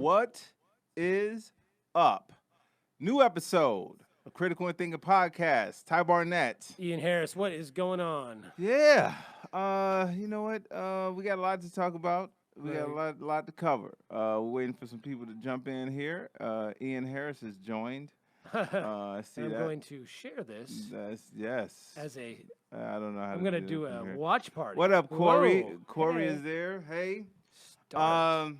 What is up? New episode of Critical and Thinking Podcast. Ty Barnett. Ian Harris, what is going on? Yeah. You know what? We got a lot to talk about. We got a Right. lot to cover. We're waiting for some people to jump in here. Ian Harris has joined. I see I'm that. going to share this Yes. as a. I don't know how I'm to going to do do it a from here. watch party. What up, Corey? Whoa, Corey hey. is there. Hey. Start.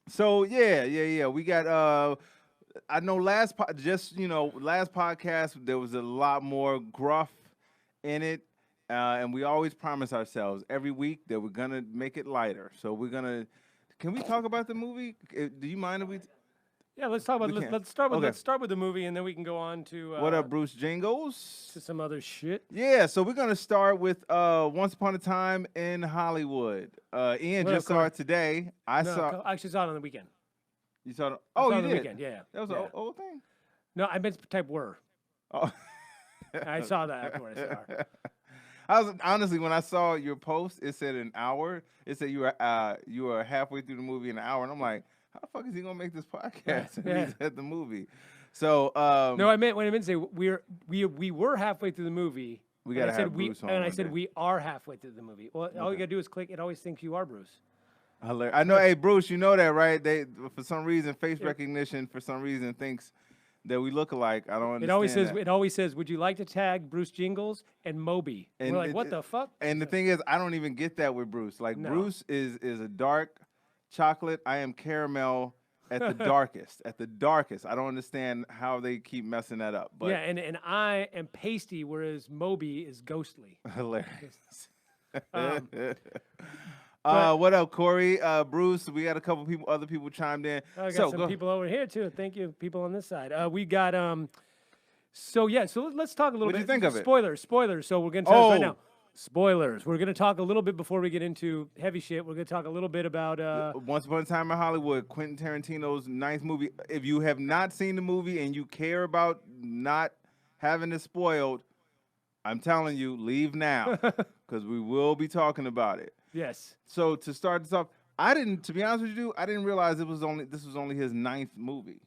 So yeah. We got I know last podcast there was a lot more gruff in it, and we always promise ourselves every week that we're gonna make it lighter. So we're gonna. Can we talk about the movie? Do you mind if we? Yeah, let's talk about. We can. Let's start with. Okay. Let's start with the movie, and then we can go on to. What up, Bruce Jingles? To some other shit. Yeah, so we're gonna start with Once Upon a Time in Hollywood. Ian What up, just saw Corey? it today. I I actually saw it on the weekend. You saw it. I Oh, saw you it on the did. weekend. Yeah. That was yeah. an old thing. No, I meant to type were. Oh. I saw that afterward. I saw it. I was honestly when I saw your post, it said an hour. It said you were halfway through the movie in an hour, and I'm like, how the fuck is he gonna make this podcast if Yeah. he's at the movie? So No, I meant to say we were halfway through the movie. We and gotta I said have Bruce on and I one said day. we are halfway through the movie. Well, all you Okay. gotta do is click. It always thinks you are Bruce. I know. Hey, Bruce, you know that, right? They for some reason face Yeah. recognition for some reason thinks that we look alike. I don't understand. It always says, would you like to tag Bruce Jingles and Moby? And And we're like, what the fuck? And the thing is, I don't even get that with Bruce. Like No. Bruce is a dark chocolate. I am caramel at the darkest. At the darkest. I don't understand how they keep messing that up. But Yeah, and I am pasty, whereas Moby is ghostly. hilarious. Um, What up, Corey? Bruce, we got a couple people, other people chimed in. I got So some go. people over here too. Thank you, people on this side. We got So let's talk a little What'd you bit. think of it? Spoilers. So we're gonna tell you right Oh. now. Spoilers. We're gonna talk a little bit before we get into heavy shit. We're gonna talk a little bit about Once Upon a Time in Hollywood, Quentin Tarantino's ninth movie. If you have not seen the movie and you care about not having it spoiled, I'm telling you, leave now because we will be talking about it. yes. So to start this off, to be honest with you, I didn't realize this was only his ninth movie.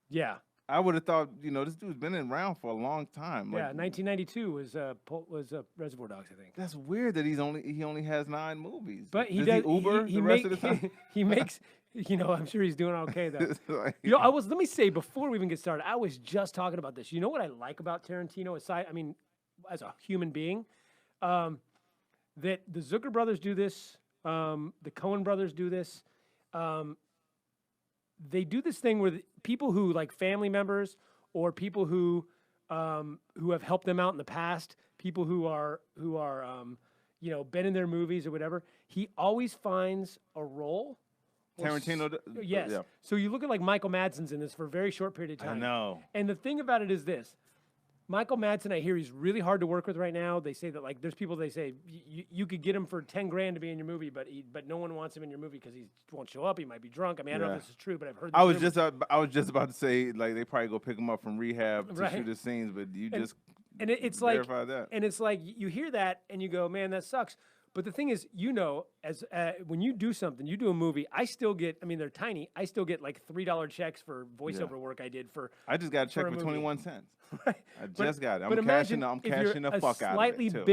Yeah. I would have thought, this dude's been around for a long time. Yeah. 1992 was Reservoir Dogs, I think. That's weird that he only has 9 movies. But he does does. Uber the rest of the time. He makes. I'm sure he's doing okay though. It's like- Let me say before we even get started, I was just talking about this. You know what I like about Tarantino, as a human being, that the Zucker brothers do this, the Coen brothers do this. They do this thing where people who like family members or people who have helped them out in the past, people who are been in their movies or whatever. He always finds a role. Tarantino. Yes. Yeah. So you look at like Michael Madsen's in this for a very short period of I time. know. And the thing about it is this. Michael Madsen, I hear he's really hard to work with right now. They say that like there's people they say you could get him for $10,000 to be in your movie, but no one wants him in your movie because he won't show up. He might be drunk. I mean, I don't know Yeah. if this is true, but I've heard. I was rumors. just about to say like they probably go pick him up from rehab to Right. shoot his scenes, but you just it's like verified that. and it's like you hear that and you go, man, that sucks. But the thing is, as when you do something, you do a movie, I still get. I mean, they're tiny. I still get like $3 checks for voiceover work I did for. I just got a check a for movie. 21 cents. Right. I just got it. But I'm imagine cashing the if you're fuck a out of slightly it too.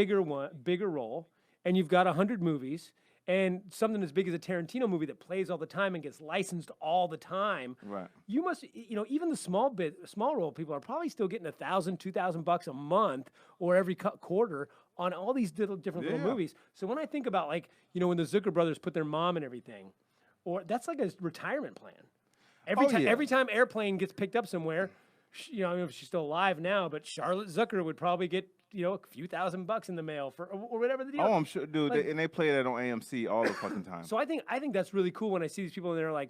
bigger role, and you've got 100 movies, and something as big as a Tarantino movie that plays all the time and gets licensed all the time. Right. You must, even the small role people are probably still getting $1,000, $2,000 a month or every quarter on all these different little Yeah. movies. So when I think about when the Zucker brothers put their mom and everything, or that's like a retirement plan. Every time Airplane gets picked up somewhere, I don't know if she's still alive now, but Charlotte Zucker would probably get a few $1,000 in the mail or whatever the deal. Oh, I'm sure, dude. Like- And they play that on AMC all the fucking time. So I think that's really cool when I see these people and they're like,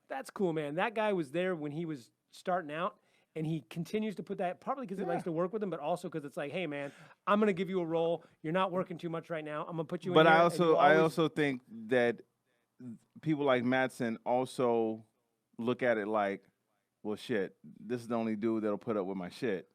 that's cool, man. That guy was there when he was starting out. And he continues to put that probably because he likes to work with him, but also because it's like, hey, man, I'm gonna give you a role. You're not working too much right now. I'm gonna put you. But in I here, also I also think that people like Madsen also look at it like, well, shit, this is the only dude that'll put up with my shit.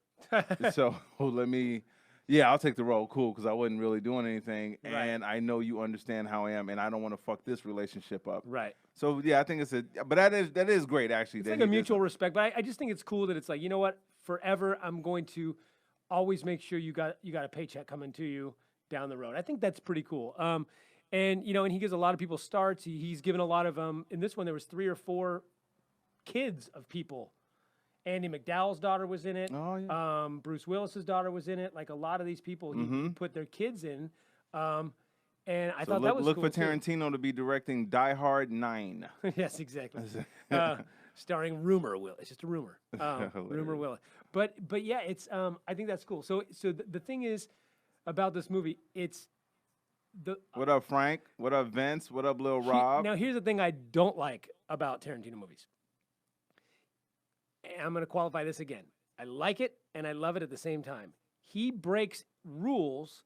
So let me Yeah, I'll take the role. Cool, because I wasn't really doing anything, Right. and I know you understand how I am, and I don't want to fuck this relationship up. Right. So yeah, I think but that is great actually. It's That like a he does. mutual respect, but I just think it's cool that it's like, you know what? Forever, I'm going to always make sure you got a paycheck coming to you down the road. I think that's pretty cool. And and he gives a lot of people starts. He's given a lot of in this one there was 3 or 4 kids of people. Andy McDowell's daughter was in it. Oh yeah. Bruce Willis's daughter was in it. Like a lot of these people, he put their kids in. And I thought that was look cool for too. Tarantino to be directing Die Hard 9. Yes, exactly. Starring Rumor Will. It's just a rumor. Rumor Will. But yeah, it's I think that's cool. So the thing is about this movie, it's the What up, Frank? What up, Vince? What up, Lil Rob? now here's the thing I don't like about Tarantino movies. And I'm going to qualify this again. I like it and I love it at the same time. He breaks rules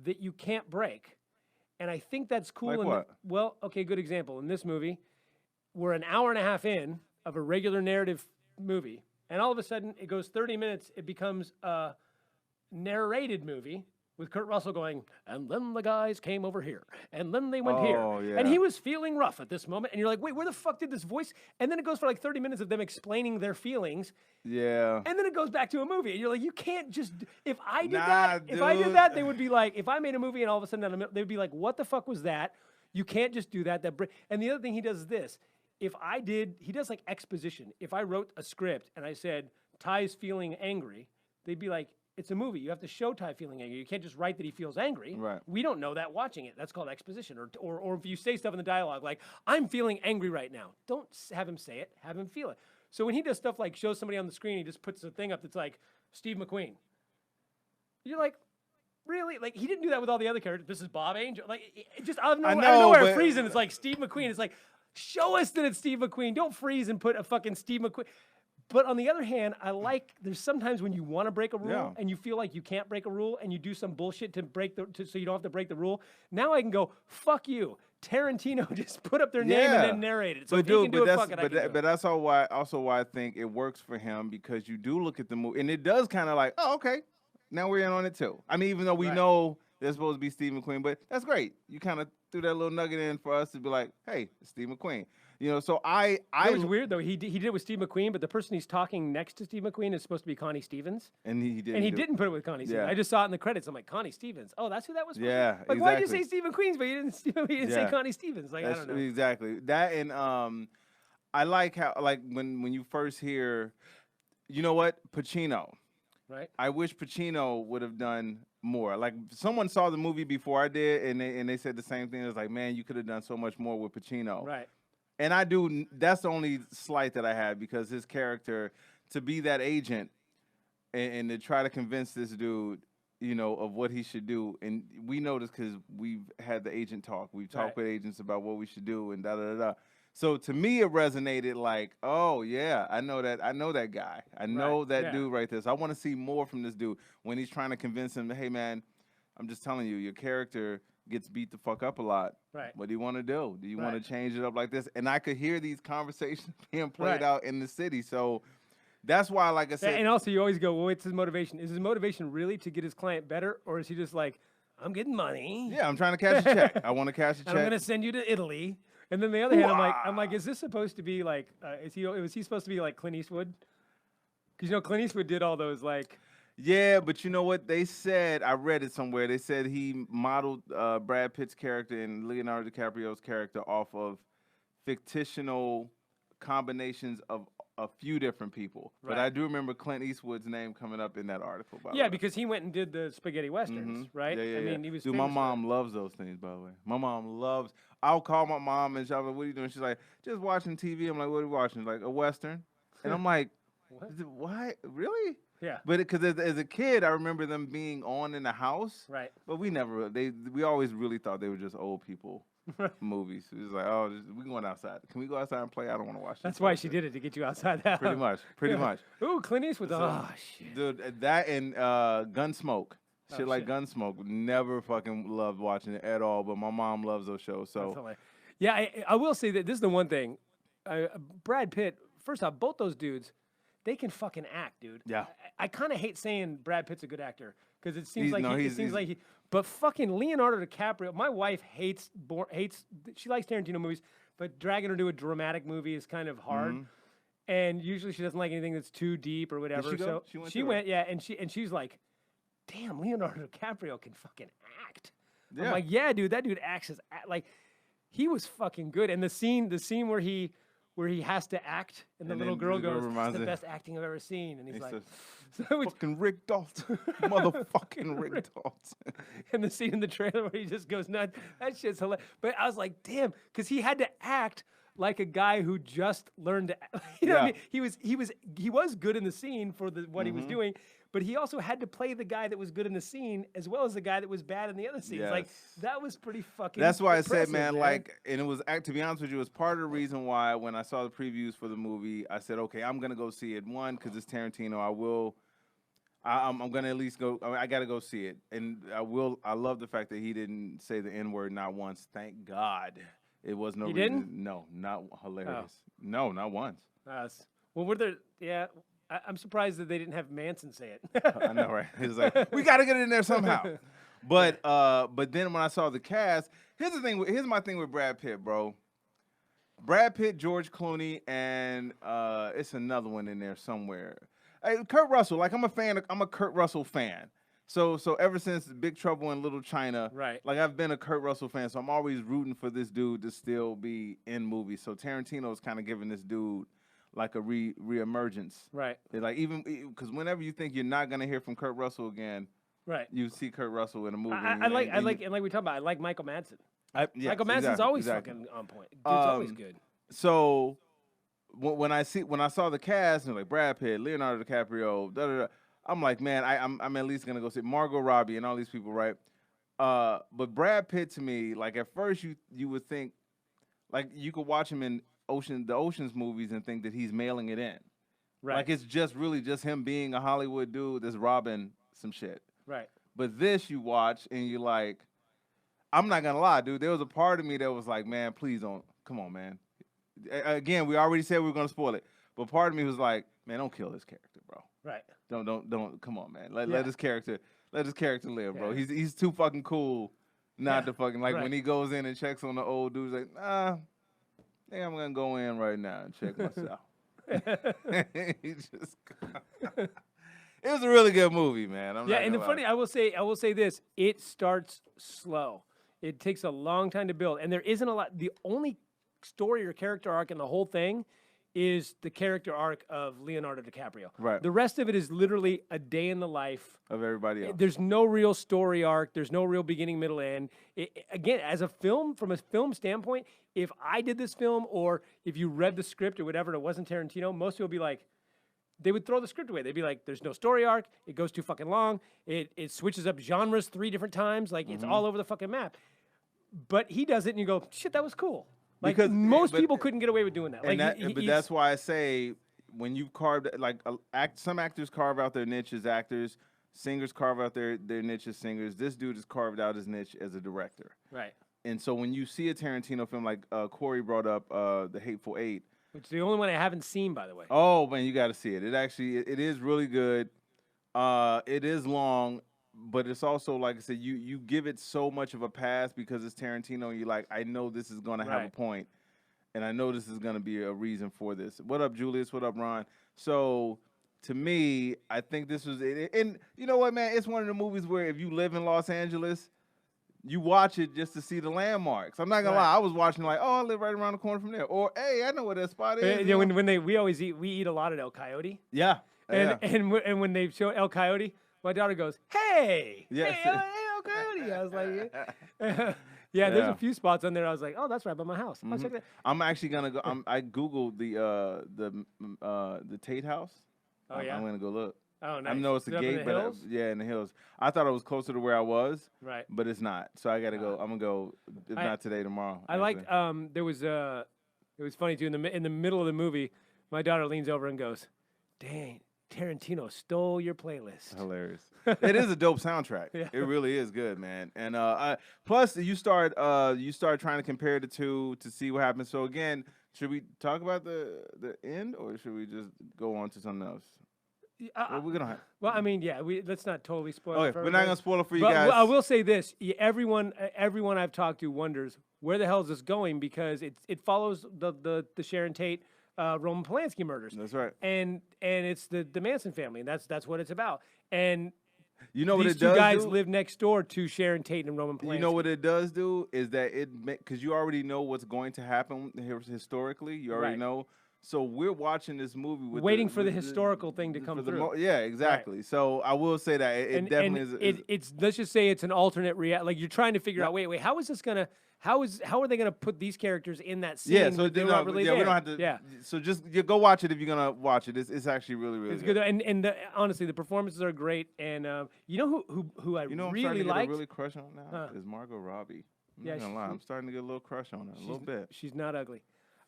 that you can't break. And I think that's cool. Like what? Well, okay, good example. In this movie, we're an hour and a half in of a regular narrative movie, and all of a sudden it goes 30 minutes. It becomes a narrated movie with Kurt Russell going, and then the guys came over here, and then they went here. Yeah. And he was feeling rough at this moment. And you're like, wait, where the fuck did this voice? And then it goes for like 30 minutes of them explaining their feelings. Yeah. And then it goes back to a movie. And you're like, you can't just, if I did Nah, if I did dude. that, they would be like, if I made a movie and all of a sudden they would be like, what the fuck was that? You can't just do that. And the other thing he does is this. He does like exposition. If I wrote a script and I said, Ty's feeling angry, they'd be like, it's a movie. You have to show Ty feeling angry. You can't just write that he feels angry. Right. We don't know that watching it. That's called exposition. Or if you say stuff in the dialogue like, I'm feeling angry right now. Don't have him say it. Have him feel it. So when he does stuff like shows somebody on the screen, he just puts a thing up that's like, Steve McQueen. You're like, really? Like, he didn't do that with all the other characters. This is Bob Angel. Like, it just out of nowhere, it freezes and it's like Steve McQueen. It's like, show us that it's Steve McQueen. Don't freeze and put a fucking Steve McQueen. But on the other hand, there's sometimes when you want to break a rule and you feel like you can't break a rule and you do some bullshit to so you don't have to break the rule. Now I can go, fuck you. Tarantino just put up their name and then narrate it. So that's also why I think it works for him, because you do look at the movie and it does kind of like, oh, okay, now we're in on it too. I mean, even though we know they're supposed to be Steve McQueen, but that's great. You kind of threw that little nugget in for us to be like, hey, it's Steve McQueen. So it was weird though. He did it with Steve McQueen, but the person he's talking next to Steve McQueen is supposed to be Connie Stevens, and he didn't. And he didn't put it with Connie Stevens. I just saw it in the credits. I'm like, Connie Stevens. Oh, that's who that was. Yeah, like, why did you say Steve McQueen's, but you didn't say Connie Stevens? Like, I don't know. Exactly that, and I like how when you first hear, you know what, Pacino. Right. I wish Pacino would have done more. Like, someone saw the movie before I did, and they said the same thing. It was like, man, you could have done so much more with Pacino. Right. And that's the only slight that I had, because his character, to be that agent and to try to convince this dude, of what he should do. And we know this because we've had the agent talk. We've talked with agents about what we should do and da-da-da-da. So to me, it resonated like, oh, yeah, I know that guy. I know that dude right there. So I want to see more from this dude when he's trying to convince him, hey, man, I'm just telling you, your character gets beat the fuck up a lot. Right. What do you want to do? Do you want to change it up like this? And I could hear these conversations being played out in the city. So that's why, like I said. And also, you always go, well, what's his motivation? Is his motivation really to get his client better? Or is he just like, I'm getting money. Yeah, I'm trying to cash a check. I want to cash a check. I'm going to send you to Italy. And then the other hand, I'm like, is this supposed to be like, was he supposed to be like Clint Eastwood? Because, Clint Eastwood did all those like. Yeah, but you know what they said? I read it somewhere. They said he modeled Brad Pitt's character and Leonardo DiCaprio's character off of fictional combinations of a few different people. Right. But I do remember Clint Eastwood's name coming up in that article. By the way. Because he went and did the spaghetti westerns, right? Yeah. I mean, he was. Dude, my mom loves those things. By the way, my mom loves. I'll call my mom and she's like, "What are you doing?" She's like, "Just watching TV." I'm like, "What are you watching?" Like a western, and I'm like, "What? Really?" Yeah, but because as a kid, I remember them being on in the house. Right. But we always really thought they were just old people movies. It was like, oh, we going outside. Can we go outside and play? I don't want to watch this. That's why she did it, to get you outside. Pretty much. Ooh, Clint Eastwood. Oh, shit. Dude, that and Gunsmoke. Shit like Gunsmoke. Never fucking loved watching it at all, but my mom loves those shows. So, yeah, I will say that this is the one thing. Brad Pitt, first off, both those dudes, they can fucking act, dude. Yeah. I kind of hate saying Brad Pitt's a good actor because it seems He's- like no, it he's- seems he's- like he. But fucking Leonardo DiCaprio, my wife hates. She likes Tarantino movies, but dragging her to a dramatic movie is kind of hard. Mhm. And usually she doesn't like anything that's too deep or whatever. she go? So She went she to it? went, yeah, and she's like, "Damn, Leonardo DiCaprio can fucking act." I'm Yeah. like, "Yeah, dude, that dude acts like he was fucking good." And the scene where he has to act, and the And little then girl the girl goes, "It's reminds the her- best acting I've ever seen," and he's He like, says, so it's, fucking Rick Dalton. Motherfucking Rick Dalton. and the scene in the trailer where he just goes nuts. That shit's hilarious. But I was like, damn, because he had to act like a guy who just learned to. You know what I Yeah. mean? He was good in the scene for what he was doing, but he also had to play the guy that was good in the scene as well as the guy that was bad in the other scenes. Like Yes. that was pretty fucking. That's why I said, impressive, man, like, and it was, to be honest with you, it was part of the reason why when I saw the previews for the movie, I said, okay, I'm gonna go see it. One, because it's Tarantino. I'm gonna at least go. I gotta go see it, and I will. I love the fact that he didn't say the N word not once. Thank God, it was no. He reason. didn't? No, not hilarious. No, not once. Well, were there? Yeah, I'm surprised that they didn't have Manson say it. I know, right? It's like we got to get it in there somehow. But then when I saw the cast, here's the thing. Here's my thing with Brad Pitt, bro. Brad Pitt, George Clooney, and it's another one in there somewhere. Hey, Kurt Russell. Like I'm a Kurt Russell fan. So ever since Big Trouble in Little China, Right. Like I've been a Kurt Russell fan. So I'm always rooting for this dude to still be in movies. So Tarantino's kind of giving this dude like a reemergence. Right. Like even because whenever you think you're not gonna hear from Kurt Russell again, Right. you see Kurt Russell in a movie. I like and like we talked about. I like Michael Madsen. Yes, Michael Madsen's exactly, always exactly. fucking on point. Dude's always Um, good. So when I saw the cast and like Brad Pitt, Leonardo DiCaprio, I'm like, man, I'm at least gonna go see Margot Robbie and all these people, right? But Brad Pitt to me, like at first you would think, like you could watch him in the Ocean's movies and think that he's mailing it in. Right. Like it's just really just him being a Hollywood dude that's robbing some shit. Right. But this you watch and you're like, I'm not gonna lie, dude. There was a part of me that was like, man, please don't. Come on, man. Again, we already said we were gonna spoil it, but part of me was like, man, don't kill this character, bro. Right. Don't. Come on, man. Let Yeah. this character live, bro. Yeah. He's too fucking cool, not to fucking like Right. when he goes in and checks on the old dude. He's like, nah, I think I'm gonna go in right now and check myself. He just. It was a really good movie, man. I'm Yeah, not and the gonna funny, lie. I will say this: it starts slow. It takes a long time to build, and there isn't a lot. The only story or character arc in the whole thing is the character arc of Leonardo DiCaprio. Right. The rest of it is literally a day in the life. Of everybody else. There's no real story arc. There's no real beginning, middle, end. Again, as a film, from a film standpoint, if I did this film, or if you read the script or whatever, and it wasn't Tarantino, most people would be like, they would throw the script away. They'd be like, there's no story arc. It goes too fucking long. It switches up genres 3 different times. Like, it's all over the fucking map. But he does it, and you go, shit, that was cool. Like, Because- most but- people couldn't get away with doing that. Like, And but that's why I say when you've carved like some actors carve out their niche as actors, singers carve out their niche as singers. This dude has carved out his niche as a director. right. And so when you see a Tarantino film like Corey brought up, The Hateful Eight. Which is the only one I haven't seen, by the way. Oh man, you got to see it. It is really good. It is long, but it's also like I said, you give it so much of a pass because it's Tarantino. And you're like, I know this is gonna have a Right. point, and I know this is gonna be a reason for this. What up, Julius? What up, Ron? So to me, I think this was it. And you know what, man? It's one of the movies where if you live in Los Angeles, you watch it just to see the landmarks. I'm not gonna Right. lie. I was watching like, oh, I live right around the corner from there, or hey, I know where that spot is. Yeah, we eat a lot at El Coyote. Yeah. And yeah. and when they show El Coyote, my daughter goes, "Hey, Yes. hey, El Coyote!" I was like, "Yeah, there's Yeah. a few spots on there." I was like, "Oh, that's right by my house." I'll check that. I'm actually gonna go. I googled the Tate House. Oh, yeah? I'm gonna go look. Oh, nice. I know it's Is a it up in gate, the but hills? yeah, in the hills. I thought it was closer to where I was, Right. but it's not. So I gotta go. I'm gonna go. If not today, tomorrow. I like. There was it was funny too. In the middle of the movie, my daughter leans over and goes, "Dang, Tarantino stole your playlist." Hilarious. It is a dope soundtrack. Yeah. It really is good, man. And plus, you start trying to compare the two to see what happens. So again, Should we talk about the end, or should we just go on to something else? Well, we're gonna. Well, I mean, yeah, let's not totally spoil it Okay, for we're not everybody. gonna spoil it for you But guys. I will say this: everyone I've talked to wonders where the hell is this going, because it follows the Sharon Tate, Roman Polanski murders. That's right. And it's the Manson family, and that's what it's about. And You know what these it two does guys do? live next door to Sharon Tate and Roman Polanski. You know what it does do is that because you already know what's going to happen historically. You already Right. know. So we're watching this movie with Waiting for the historical thing to come through. Yeah, exactly. So I will say that it definitely is. It's let's just say it's an alternate reality. Like you're trying to figure out, wait, how is this gonna? How are they gonna put these characters in that scene? Yeah, so they're not really we there? don't have to. Yeah. So just go watch it if you're gonna watch it. It's actually really really It's good, and honestly, the performances are great. And you know who I You know, I'm really starting to get liked? a really crush on now is Margot Robbie. I'm Yeah, not gonna lie, I'm starting to get a little crush on her, a little bit, She's not ugly.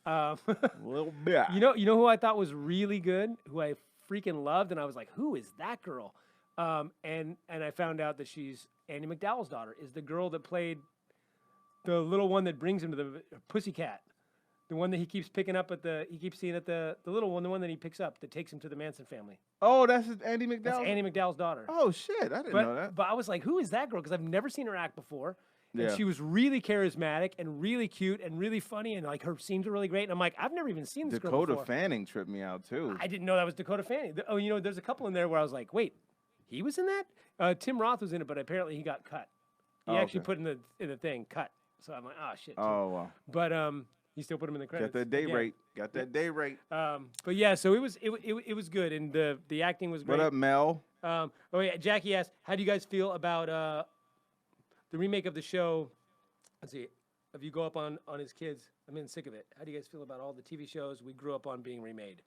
a little bit. You know who I thought was really good, who I freaking loved, and I was like, who is that girl? And I found out that she's Andy McDowell's daughter, is the girl that played the little one that brings him to the Pussycat. The one that he keeps picking up he keeps seeing at the little one, the one that he picks up that takes him to the Manson family. Oh, that's Andy McDowell. That's Andy McDowell's daughter. Oh shit, I didn't know that. But I was like, who is that girl? Because I've never seen her act before. And Yeah. she was really charismatic and really cute and really funny, and like her scenes were really great. And I'm like, I've never even seen this girl Dakota before. Fanning tripped me out too. I didn't know that was Dakota Fanning. Oh, there's a couple in there where I was like, wait, he was in that? Tim Roth was in it, but apparently he got cut. He actually put in the thing, cut. So I'm like, oh shit. Oh wow. But he still put him in the credits. Got that day again. rate. Got that day rate. But yeah, so it was good, and the acting was great. What up, Mel? Oh yeah, Jackie asked, how do you guys feel about the remake of the show? Let's see, if you go up on his kids, I'm getting sick of it. How do you guys feel about all the TV shows we grew up on being remade?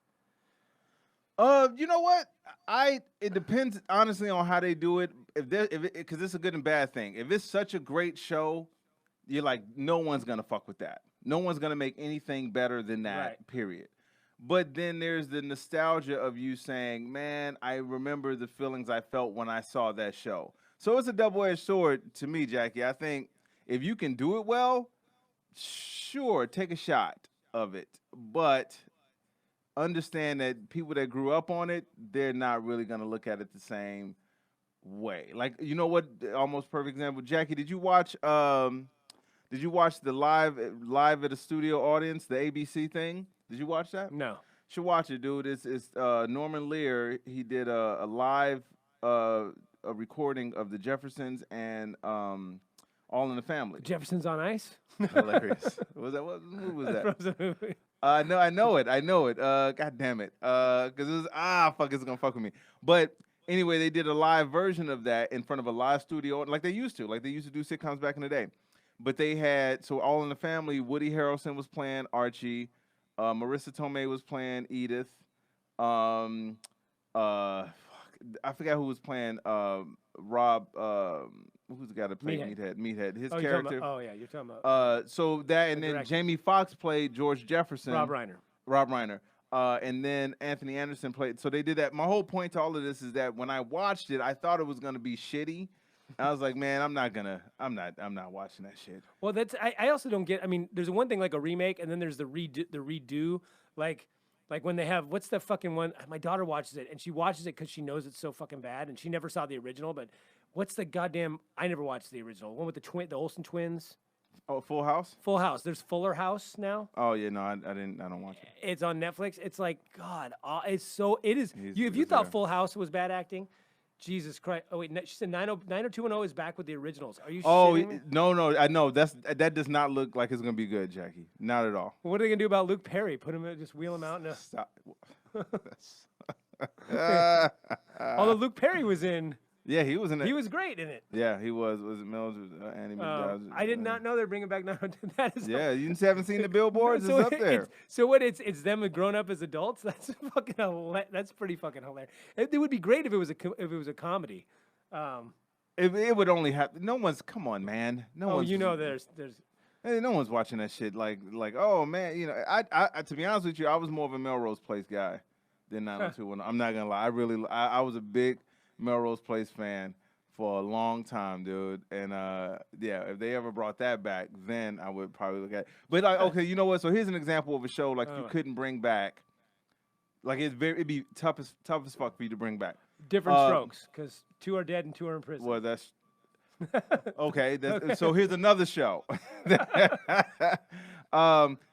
You know what? It depends honestly on how they do it. Because it's a good and bad thing. If it's such a great show, you're like, no one's gonna fuck with that. No one's gonna make anything better than that. Right. Period. But then there's the nostalgia of you saying, man, I remember the feelings I felt when I saw that show. So it's a double-edged sword to me, Jackie. I think if you can do it well, sure, take a shot of it. But understand that people that grew up on it, they're not really going to look at it the same way. Like, you know what? Almost perfect example. Jackie, did you watch the live at a studio audience, the ABC thing? Did you watch that? No. Should watch it, dude. It's Norman Lear. He did a live a recording of the Jeffersons and All in the Family. Jefferson's on Ice? Hilarious. What movie was that? Frozen movie. No, I know it. God damn it. Because it was it's gonna fuck with me. But anyway, they did a live version of that in front of a live studio, like they used to do sitcoms back in the day. But they had All in the Family. Woody Harrelson was playing Archie. Marissa Tomei was playing Edith. I forgot who was playing Rob. Who's the guy that played Meathead? His character. You're talking about. So that, and then Jamie Foxx played George Jefferson. Rob Reiner. And then Anthony Anderson played. So they did that. My whole point to all of this is that when I watched it, I thought it was gonna be shitty. I was like, man, I'm not watching that shit. Well, I also don't get. I mean, there's one thing like a remake, and then there's the redo. Like when they have, what's the fucking one? My daughter watches it, and she watches it because she knows it's so fucking bad, and she never saw the original. But what's the goddamn? I never watched the original one with the Olsen twins. Oh, Full House. Full House. There's Fuller House now. Oh yeah, no, I don't watch it. It's on Netflix. It's like God. It is. If you thought Full House was bad acting. Jesus Christ! Oh wait, she said 90210 is back with the originals. Are you? Shitting me? No, I know that does not look like it's gonna be good, Jackie. Not at all. What are they gonna do about Luke Perry? Put him, just wheel him out in a. Stop. Although Luke Perry was in. Yeah, he was in it. He was great in it. Yeah, he was. Was it Mills? Andy McDowell? I did not know they're bringing back 90210. That is. Yeah, you haven't seen the billboards? It's up there. It's them grown up as adults. That's that's pretty fucking hilarious. It would be great if it was a comedy. It would only have. No one's. Come on, man. No one's. There's. Hey, no one's watching that shit. Like, oh man, I to be honest with you, I was more of a Melrose Place guy than 90210. I'm not gonna lie. I was a big Melrose Place fan for a long time, dude. And yeah, if they ever brought that back, then I would probably look at it. But like, okay, you know what? So here's an example of a show like you couldn't bring back. Like it'd be tough as fuck for you to bring back. Different strokes, because 2 are dead and 2 are in prison. Well, that's okay. So here's another show.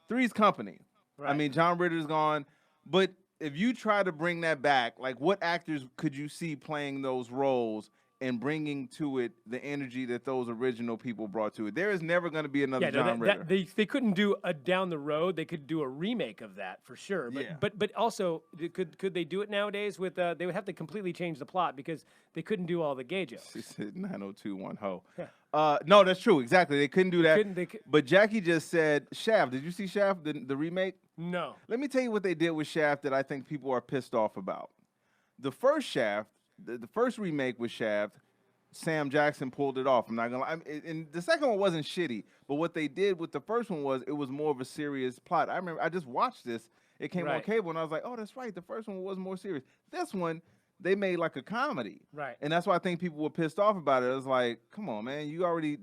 Three's Company. Right. I mean, John Ritter's gone, but if you try to bring that back, like what actors could you see playing those roles and bringing to it the energy that those original people brought to it? There is never going to be another John Ritter. They couldn't do a down the road. They could do a remake of that for sure. But also, could they do it nowadays with? They would have to completely change the plot because they couldn't do all the gay jokes. She said 90210 ho. No, that's true. Exactly. They couldn't do that. But Jackie just said Shaft. Did you see Shaft, the remake? No. Let me tell you what they did with Shaft that I think people are pissed off about. The first Shaft, the first remake with Shaft, Sam Jackson pulled it off. I'm not gonna lie. And the second one wasn't shitty, but what they did with the first one was it was more of a serious plot. I remember I just watched this. It came on cable, and I was like, oh, that's right. The first one was more serious. This one, they made like a comedy. Right. And that's why I think people were pissed off about it. It was like, come on, man.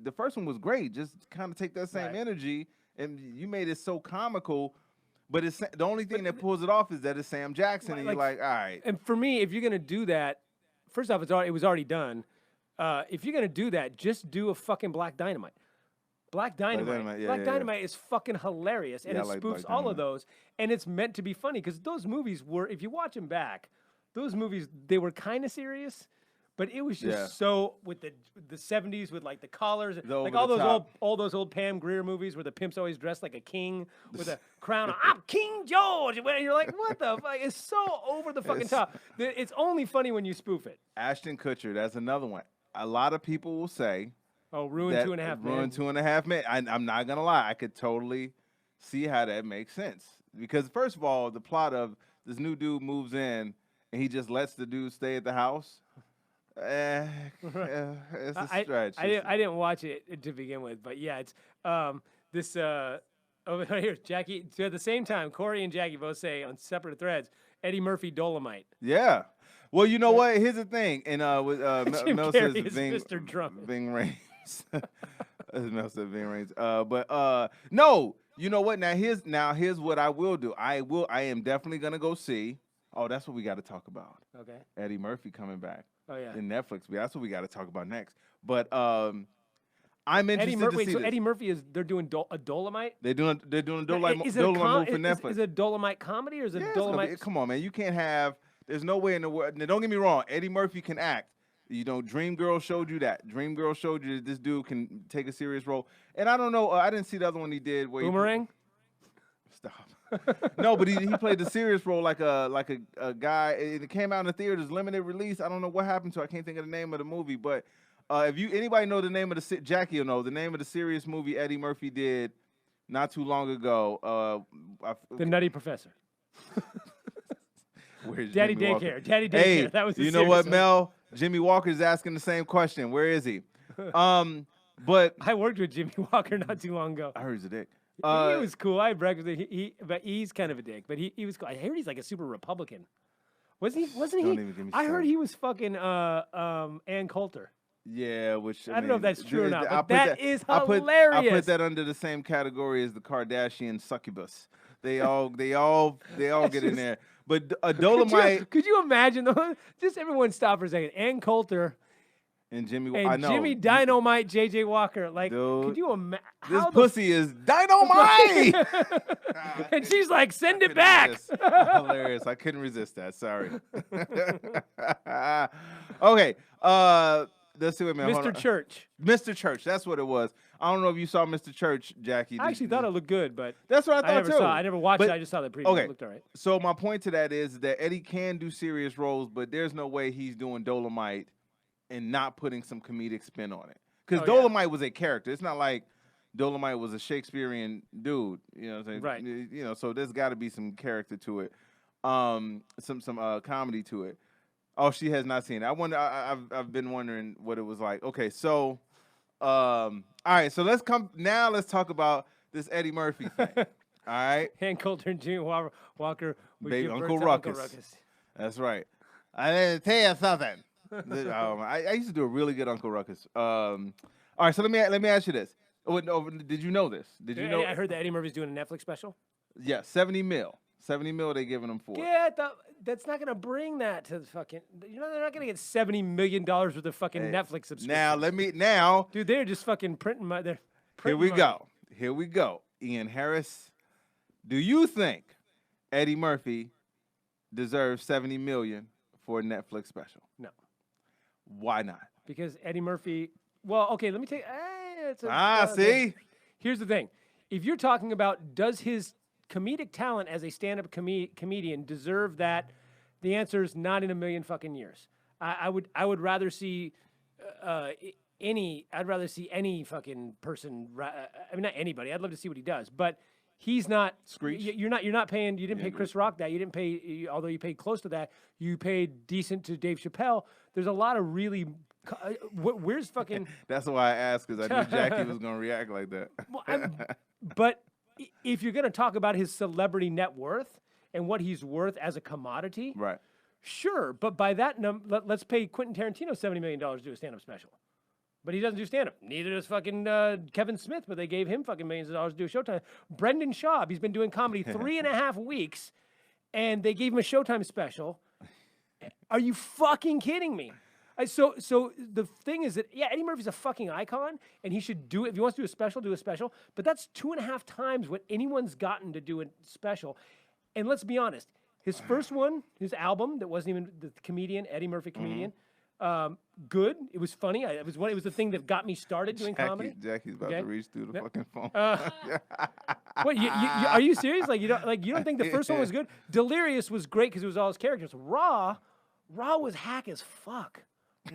The first one was great. Just kind of take that same energy, and you made it so comical. But it's the only thing that pulls it off is that it's Sam Jackson, and you're like, all right. And for me, if you're gonna do that, first off, it was already done. If you're gonna do that, just do a fucking Black Dynamite. Black Dynamite is fucking hilarious, and it spoofs all of those, and it's meant to be funny because those movies were, if you watch them back, those movies they were kind of serious, but it was just so with the 70s with like the collars, like all those old Pam Grier movies where the pimp's always dressed like a king with a crown. I'm King George, and you're like, what the fuck? It's so over the fucking top. It's only funny when you spoof it. Ashton Kutcher, that's another one. A lot of people will say, "Oh, ruined 2.5 Men." Ruined 2.5 Men. I'm not gonna lie. I could totally see how that makes sense because first of all, the plot of this new dude moves in and he just lets the dude stay at the house. It's a stretch. I didn't watch it to begin with, but yeah, it's this over here, Jackie. So at the same time, Corey and Jackie both say on separate threads, Eddie Murphy Dolomite. Yeah. Well, you know what? Here's the thing, and with Mel says Mr. Drummond. Ving Rhames. Mel said Ving Rhames. But no, you know what? Now here's what I will do. I am definitely gonna go see. Oh, that's what we got to talk about. Okay. Eddie Murphy coming back. Oh yeah. In Netflix. That's what we got to talk about next. But I'm interested to see this. So Eddie Murphy they're doing a Dolomite? They're doing a Dolomite movie for Netflix. Is it a Dolomite comedy or is it a Dolomite? Come on, man. You can't have. There's no way in the world. Now, don't get me wrong. Eddie Murphy can act. You know, Dreamgirl showed you that. Dreamgirl showed you that this dude can take a serious role. And I don't know. I didn't see the other one he did. Where Boomerang? Stop. No, but he played the serious role like a guy. It came out in the theaters, limited release. I don't know what happened to it. I can't think of the name of the movie. But if anybody know the name of Jackie will know the name of the serious movie Eddie Murphy did not too long ago. The Nutty Professor. Where's Daddy Jimmy Daycare. Walker? Daddy Daycare. Hey, that was the you know what, one. Mel? Jimmy Walker's asking the same question. Where is he? But I worked with Jimmy Walker not too long ago. I heard he's a dick. He was cool. I had breakfast with him. But he's kind of a dick. But he was cool. I heard he's like a super Republican. Wasn't he? Don't even get me I heard started. he was fucking Ann Coulter. Yeah, which I don't know if that's true or not, but that is I hilarious. put that under the same category as the Kardashian succubus. They all get in there. But a Dolomite. Could you imagine? Just everyone stop for a second. Ann Coulter and Jimmy. And I know. Jimmy Dynamite JJ Walker. Like, dude, could you imagine? This pussy is dynamite. And she's like, send it back. Hilarious. I couldn't resist that. Sorry. Okay. Let's see what Mr. Church. Mr. Church. That's what it was. I don't know if you saw Mr. Church, Jackie. I actually thought it looked good, but that's what I thought too. I never watched it. I just saw the preview. Okay. It looked all right. So my point to that is that Eddie can do serious roles, but there's no way he's doing Dolomite and not putting some comedic spin on it. Because Dolomite was a character. It's not like Dolomite was a Shakespearean dude. You know what I'm saying? Right. You know, so there's got to be some character to it, some comedy to it. Oh, she has not seen it. I've been wondering what it was like. Okay, so all right, so let's talk about this Eddie Murphy thing. All right. Ann Coulter and Jimmy Walker would Baby give Uncle birth to Ruckus. That's right. I didn't tell you something. I used to do a really good Uncle Ruckus. All right, so let me ask you this. Oh, no, did you know this? Did you know? I heard that Eddie Murphy's doing a Netflix special. Yeah, 70 mil. 70 mil they giving him for it. That's not gonna bring that to the fucking. They're not gonna get $70 million worth of fucking Netflix subscriptions. Dude, they're just fucking printing my. Here we go. Here we go. Ian Harris, do you think Eddie Murphy deserves 70 million for a Netflix special? No. Why not? Because Eddie Murphy. Well, okay, let me take. See? Here's the thing. If you're talking about does his comedic talent as a stand-up comedian deserve that, the answer is not in a million fucking years. I would rather see any fucking person. I mean, not anybody. I'd love to see what he does, but he's not. Screech. You're not paying. You didn't pay Chris Rock that. You didn't pay. Although you paid close to that, you paid decent to Dave Chappelle. There's a lot of really. Where's fucking? That's why I asked, because I knew Jackie was gonna react like that. Well, but if you're gonna talk about his celebrity net worth and what he's worth as a commodity, right? Sure, but by that let's pay Quentin Tarantino $70 million to do a stand-up special. But he doesn't do stand-up. Neither does fucking Kevin Smith, but they gave him fucking millions of dollars to do a Showtime. Brendan Schaub, he's been doing comedy 3.5 weeks, and they gave him a Showtime special. Are you fucking kidding me? So the thing is that, yeah, Eddie Murphy's a fucking icon, and he should do it. If he wants to do a special. But that's 2.5 times what anyone's gotten to do a special. And let's be honest, his first one, his album that wasn't even the comedian, Eddie Murphy comedian, good. It was funny. It was the thing that got me started doing comedy. Jackie's about to reach through the fucking phone. What? Are you serious? You don't think the first one was good? Delirious was great because it was all his characters. Raw was hack as fuck.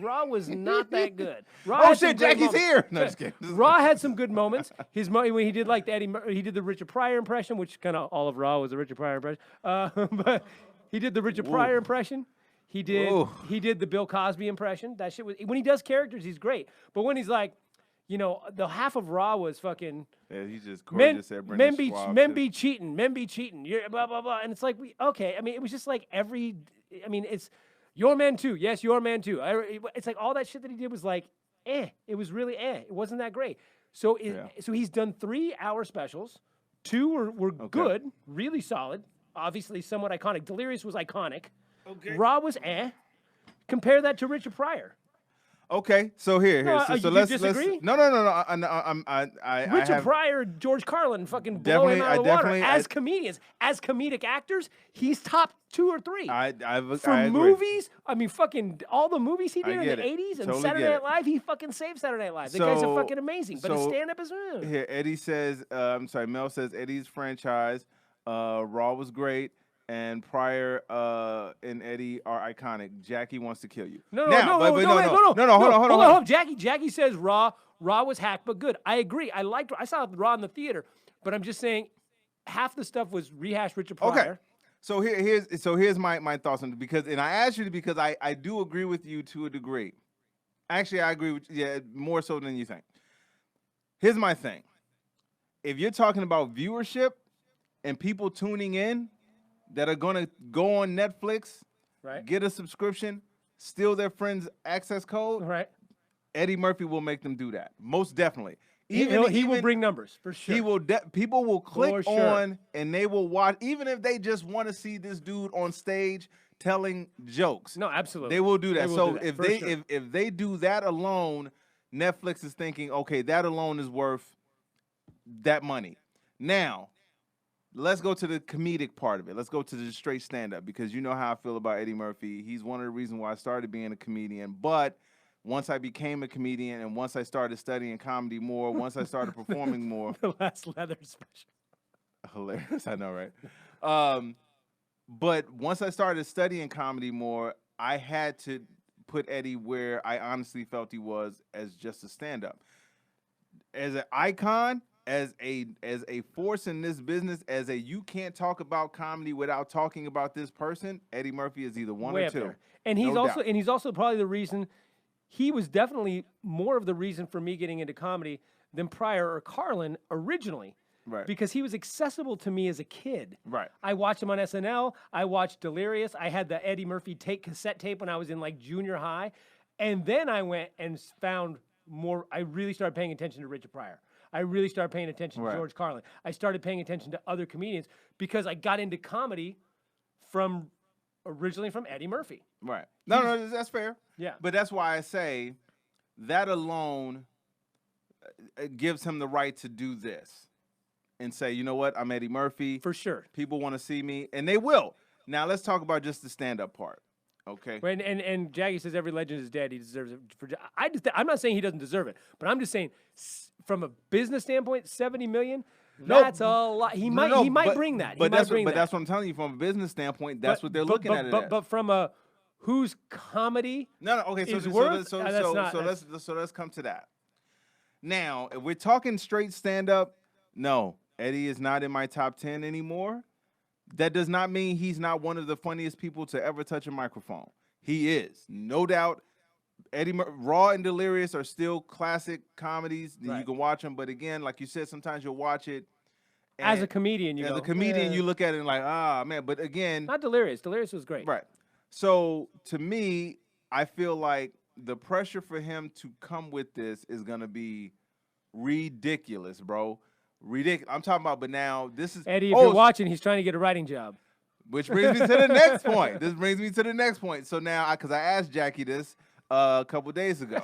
Raw was not that good. Oh shit, Jackie's here. No, just kidding. Raw had some good moments. When he did like he did the Richard Pryor impression, which kind of all of Raw was a Richard Pryor impression. But he did the Richard Pryor impression. He did the Bill Cosby impression. That shit was, when he does characters, he's great. But when he's like, the half of Raw was fucking. Yeah, he's just gorgeous. Men be cheating. You're blah blah blah. And it's like okay. I mean, it was just like it's. Your man too. Yes, your man too. It's like all that shit that he did was like, It was really It wasn't that great. So so he's done 3-hour specials. 2 were good, really solid. Obviously, somewhat iconic. Delirious was iconic. Okay. Raw was Compare that to Richard Pryor. Okay, so here. So let's disagree. No. Richard Pryor, George Carlin, fucking blow him out of the water as comedians, as comedic actors. He's top 2 or 3. For movies, I mean, fucking all the movies he did in the '80s and Saturday Night Live, he fucking saved Saturday Night Live. The guys are fucking amazing. But his stand-up is here. Eddie says, Mel says Eddie's franchise, Raw was great. And Pryor and Eddie are iconic. Jackie wants to kill you. No. Hold on. Jackie says Raw was hacked, but good. I agree. I saw Raw in the theater, but I'm just saying half the stuff was rehashed Richard Pryor. Okay. So here's my thoughts on it, and I asked you because I do agree with you to a degree. Actually, I agree with more so than you think. Here's my thing. If you're talking about viewership and people tuning in that are going to go on Netflix, right, get a subscription, steal their friend's access code, right, Eddie Murphy will make them do that. Most definitely. He will bring numbers, for sure. He will. People will click on and they will watch, even if they just want to see this dude on stage telling jokes. No, absolutely. They will do that. If they do that alone, Netflix is thinking, okay, that alone is worth that money. Now, let's go to the comedic part of it. Let's go to the straight stand-up, because you know how I feel about Eddie Murphy. He's one of the reasons why I started being a comedian. But once I became a comedian and once I started studying comedy more, once I started performing more. The last leather special. Hilarious, I know, right? But once I started studying comedy more, I had to put Eddie where I honestly felt he was as just a stand-up. As an icon, as a force in this business, you can't talk about comedy without talking about this person. Eddie Murphy is either one or two. There. And he's also probably the reason. He was definitely more of the reason for me getting into comedy than Pryor or Carlin originally, Right. because he was accessible to me as a kid. Right. I watched him on SNL. I watched Delirious. I had the Eddie Murphy cassette tape when I was in like junior high. And then I went and found more. I really started paying attention to Richard Pryor. I really started paying attention to Right. George Carlin. I started paying attention to other comedians because I got into comedy originally from Eddie Murphy. Right. No, that's fair. Yeah. But that's why I say that alone gives him the right to do this and say, you know what, I'm Eddie Murphy. For sure. People want to see me, and they will. Now let's talk about just the stand-up part. Okay. And Jackie says every legend is dead. He deserves it. I'm not saying he doesn't deserve it, but I'm just saying from a business standpoint, 70 million. That's a lot. He might bring that. But that's what I'm telling you from a business standpoint. That's what they're looking at it as. But from a whose comedy Okay, is worth, so let's come to that. Now, if we're talking straight stand-up, no, Eddie is not in my top 10 anymore. That does not mean he's not one of the funniest people to ever touch a microphone. He is, no doubt. Raw and Delirious are still classic comedies. Right. You can watch them, but again, like you said, sometimes you'll watch it. As a comedian, you look at it and like, man. But again, not Delirious. Delirious was great. Right. So to me, I feel like the pressure for him to come with this is gonna be ridiculous, bro. Ridiculous. I'm talking about, but now this is Eddie. If you're watching, he's trying to get a writing job. Which brings me to the next point. This brings me to the next point. So now, because I asked Jackie this a couple days ago.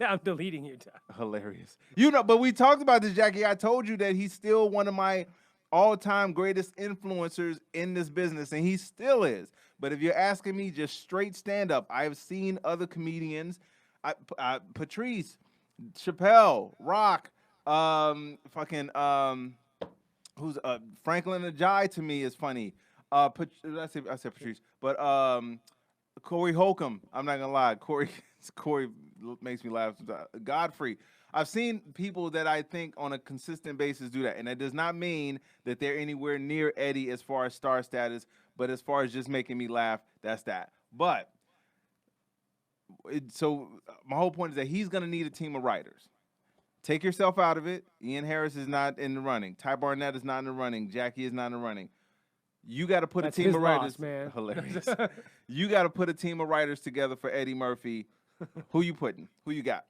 I'm deleting you, Tom. Hilarious. But we talked about this, Jackie. I told you that he's still one of my all-time greatest influencers in this business, and he still is. But if you're asking me just straight stand-up, I've seen other comedians, Patrice, Chappelle, Rock, who's Franklin Ajayi to me is funny. I said Patrice, but Corey Holcomb. I'm not gonna lie, Corey makes me laugh. Godfrey. I've seen people that I think on a consistent basis do that, and that does not mean that they're anywhere near Eddie as far as star status. But as far as just making me laugh, that's that. But so my whole point is that he's gonna need a team of writers. Take yourself out of it. Ian Harris is not in the running. Ty Barnett is not in the running. Jackie is not in the running. You got to put a team of writers. Man. Hilarious. You got to put a team of writers together for Eddie Murphy. Who you putting? Who you got?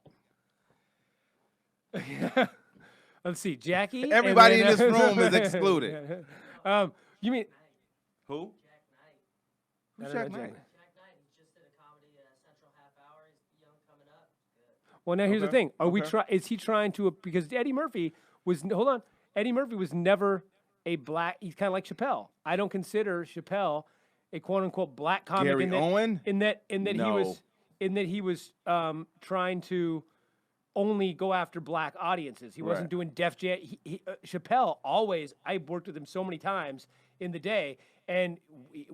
Let's see, Jackie. Everybody in this room is excluded. You mean who? Jack Knight. Who's Jack Knight? Jack Knight, he just did a comedy Central Half Hour. He's young coming up. Good. Well, now here's the thing: is he trying to? Because Eddie Murphy was Eddie Murphy was never a black. He's kind of like Chappelle. I don't consider Chappelle a quote unquote black comic. Gary Owen? In that No. he was trying to only go after black audiences. He wasn't doing Def Jam. Chappelle always. I worked with him so many times in the day, and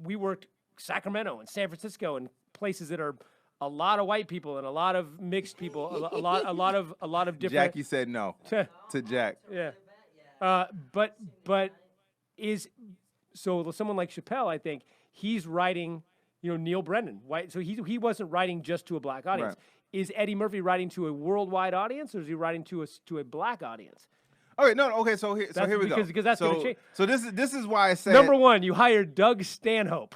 we worked Sacramento and San Francisco and places that are a lot of white people and a lot of mixed people, a lot of different. Jackie said no to Jack. Yeah. But is so someone like Chappelle, I think he's writing, Neil Brennan, white. So he wasn't writing just to a black audience. Right. Is Eddie Murphy writing to a worldwide audience, or is he writing to a black audience? Okay, okay. So here we go. Because that's going to change. So this is why I said Number one, you hired Doug Stanhope.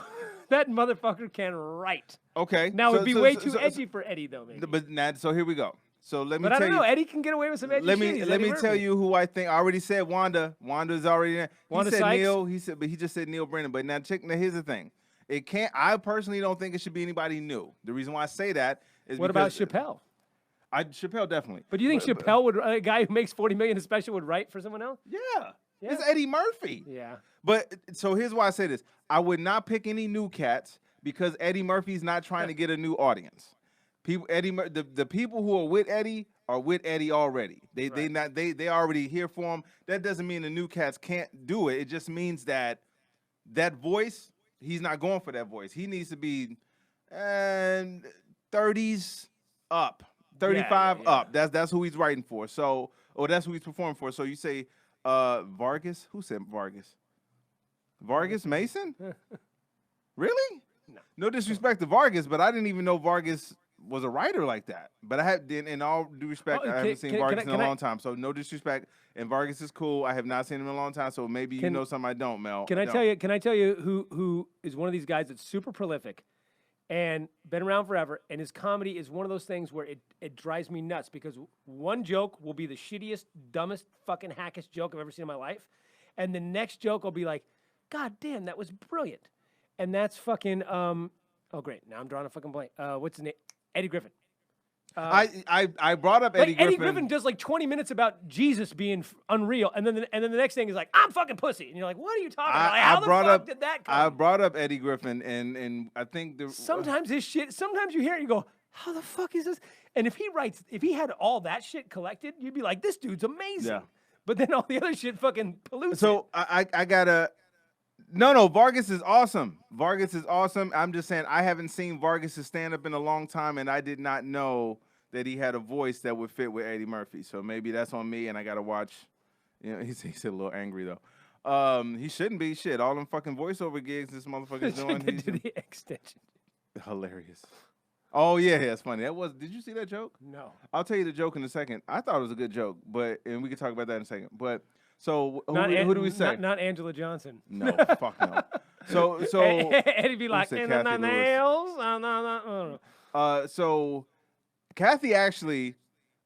That motherfucker can write. Okay. Now it'd be way too edgy for Eddie, though. Maybe. But now, so here we go. So let me. But I tell don't know. you, Eddie can get away with some edgy let shit. me tell you who I think. I already said Wanda. Wanda's already there. Wanda he said Sykes? Neil. But he just said Neil Brennan. But now here's the thing. It can't. I personally don't think it should be anybody new. The reason why I say that is What about Chappelle? Chappelle definitely. But do you think Chappelle would, a guy who makes $40 million a special, would write for someone else? Yeah. Yeah. It's Eddie Murphy. Yeah. But so here's why I say this. I would not pick any new cats because Eddie Murphy's not trying to get a new audience. The people who are with Eddie are with Eddie already. They already here for him. That doesn't mean the new cats can't do it. It just means that voice, he's not going for that voice. He needs to be 30s up. 35 up. That's who he's writing for. So, or that's who he's performing for. So you say Vargas? Who said Vargas? Vargas Mason? Really? No disrespect to Vargas, but I didn't even know Vargas was a writer like that. But I have, in all due respect, Oh, I haven't seen Vargas in a can I- long time. So no disrespect. And Vargas is cool. I have not seen him in a long time. So maybe you know something I don't, Mel. Can I tell you? Can I tell you who is one of these guys that's super prolific, and been around forever, and his comedy is one of those things where it drives me nuts because one joke will be the shittiest, dumbest, fucking hackish joke I've ever seen in my life, and the next joke will be like, God damn, that was brilliant, and that's fucking oh great, now I'm drawing a fucking blank. What's his name? Eddie Griffin. I brought up Eddie Griffin. Eddie Griffin does like 20 minutes about Jesus being unreal, and then the next thing is like, I'm fucking pussy, and you're like, what are you talking about? Like, how the fuck did that come? I brought up Eddie Griffin, and I think Sometimes his shit. Sometimes you hear it, and you go, how the fuck is this? And if he had all that shit collected, you'd be like, this dude's amazing. Yeah. But then all the other shit fucking pollutes. So I gotta. No, Vargas is awesome. Vargas is awesome. I'm just saying I haven't seen Vargas' stand up in a long time, and I did not know that he had a voice that would fit with Eddie Murphy. So maybe that's on me, and I gotta watch. You know, he's a little angry though. He shouldn't be. Shit, all them fucking voiceover gigs this motherfucker's doing. They did the extension. Hilarious. Oh yeah, it's funny. Did you see that joke? No. I'll tell you the joke in a second. I thought it was a good joke, and we can talk about that in a second. But so who do we say? Not Angela Johnson. No, fuck no. So Eddie be like, say in Kathy the Lewis? nails. No. So Kathy actually,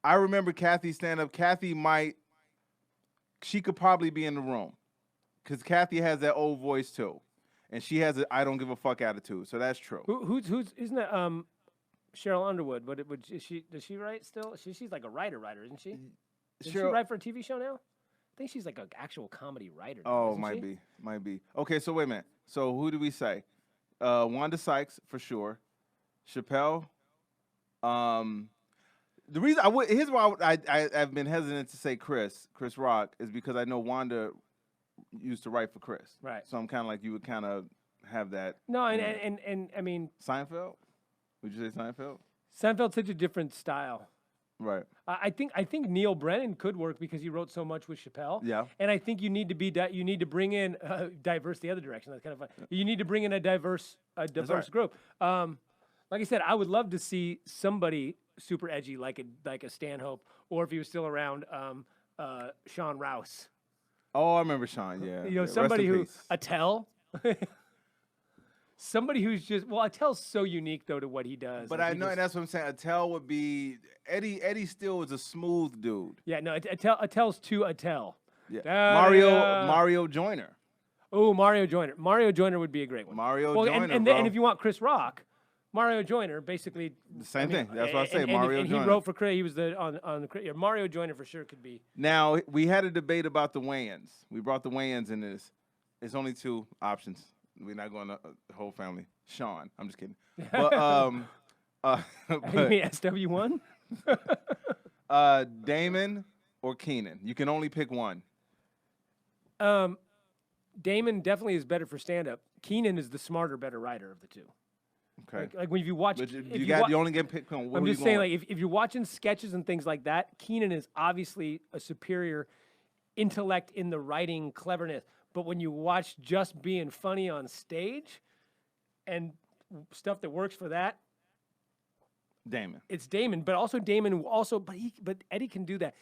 I remember Kathy stand up. She could probably be in the room because Kathy has that old voice too, and she has a I don't give a fuck attitude. So that's true. Who's isn't that Cheryl Underwood? But does she write still? She's like a writer, isn't she? Does she write for a TV show now? I think she's like an actual comedy writer. Now, Oh, might be. Okay, so wait a minute. So who do we say? Wanda Sykes for sure. Chappelle. The reason here's why I've been hesitant to say Chris Rock is because I know Wanda used to write for Chris. Right. So I'm kind of like you would kind of have that. No, and I mean Seinfeld. Would you say Seinfeld? Seinfeld's such a different style. Right. I think Neil Brennan could work because he wrote so much with Chappelle. Yeah. And I think you need to bring in diverse the other direction. That's kind of fun. You need to bring in a diverse right. group. Like I said, I would love to see somebody super edgy like a Stanhope, or if he was still around, Sean Rouse. Oh, I remember Sean. Yeah. You know, Rest somebody in who peace. Attell. Somebody who's just Attell's so unique though to what he does. But Like, I know, and that's what I'm saying. Attell would be Eddie. Eddie still is a smooth dude. Yeah, no, Attell's too Attell. Yeah. Da-da-da. Mario Joyner. Oh, Mario Joyner. Mario Joyner would be a great one. Joyner, and bro. if you want Chris Rock, Mario Joyner basically The same thing. That's what I say. Mario and Joyner. he wrote for Chris. He was on the Mario Joyner for sure could be. Now we had a debate about the weigh-ins. We brought the weigh-ins in this. It's only two options. We're not going to the whole family. Sean, I'm just kidding. But You mean SW1? Damon or Keenan. You can only pick one. Damon definitely is better for stand-up. Keenan is the smarter, better writer of the two. Okay. Like when you watch, But you only get picked one. I'm just saying, like if you're watching sketches and things like that, Keenan is obviously a superior intellect in the writing cleverness. But when you watch just being funny on stage and stuff that works for that, Damon. it's Damon. But also Damon but Eddie can do that.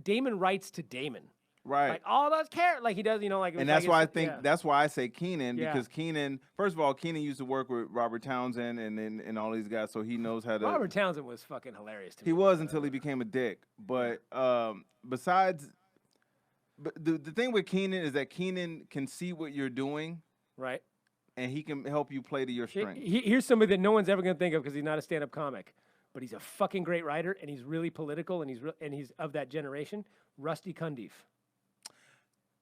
Damon writes to Damon. Right. Like all those characters, like he does, like. And that's why I think that's why I say Keenan, Yeah. because Keenan, first of all, Keenan used to work with Robert Townsend and all these guys, so he knows how to. Robert Townsend was fucking hilarious to me. He was until he became a dick. But besides, the thing with Keenan is that Keenan can see what you're doing, right, and he can help you play to your strength. Here's somebody that no one's ever gonna think of because he's not a stand-up comic, but he's a fucking great writer and he's really political and he's of that generation. Rusty Cundiff.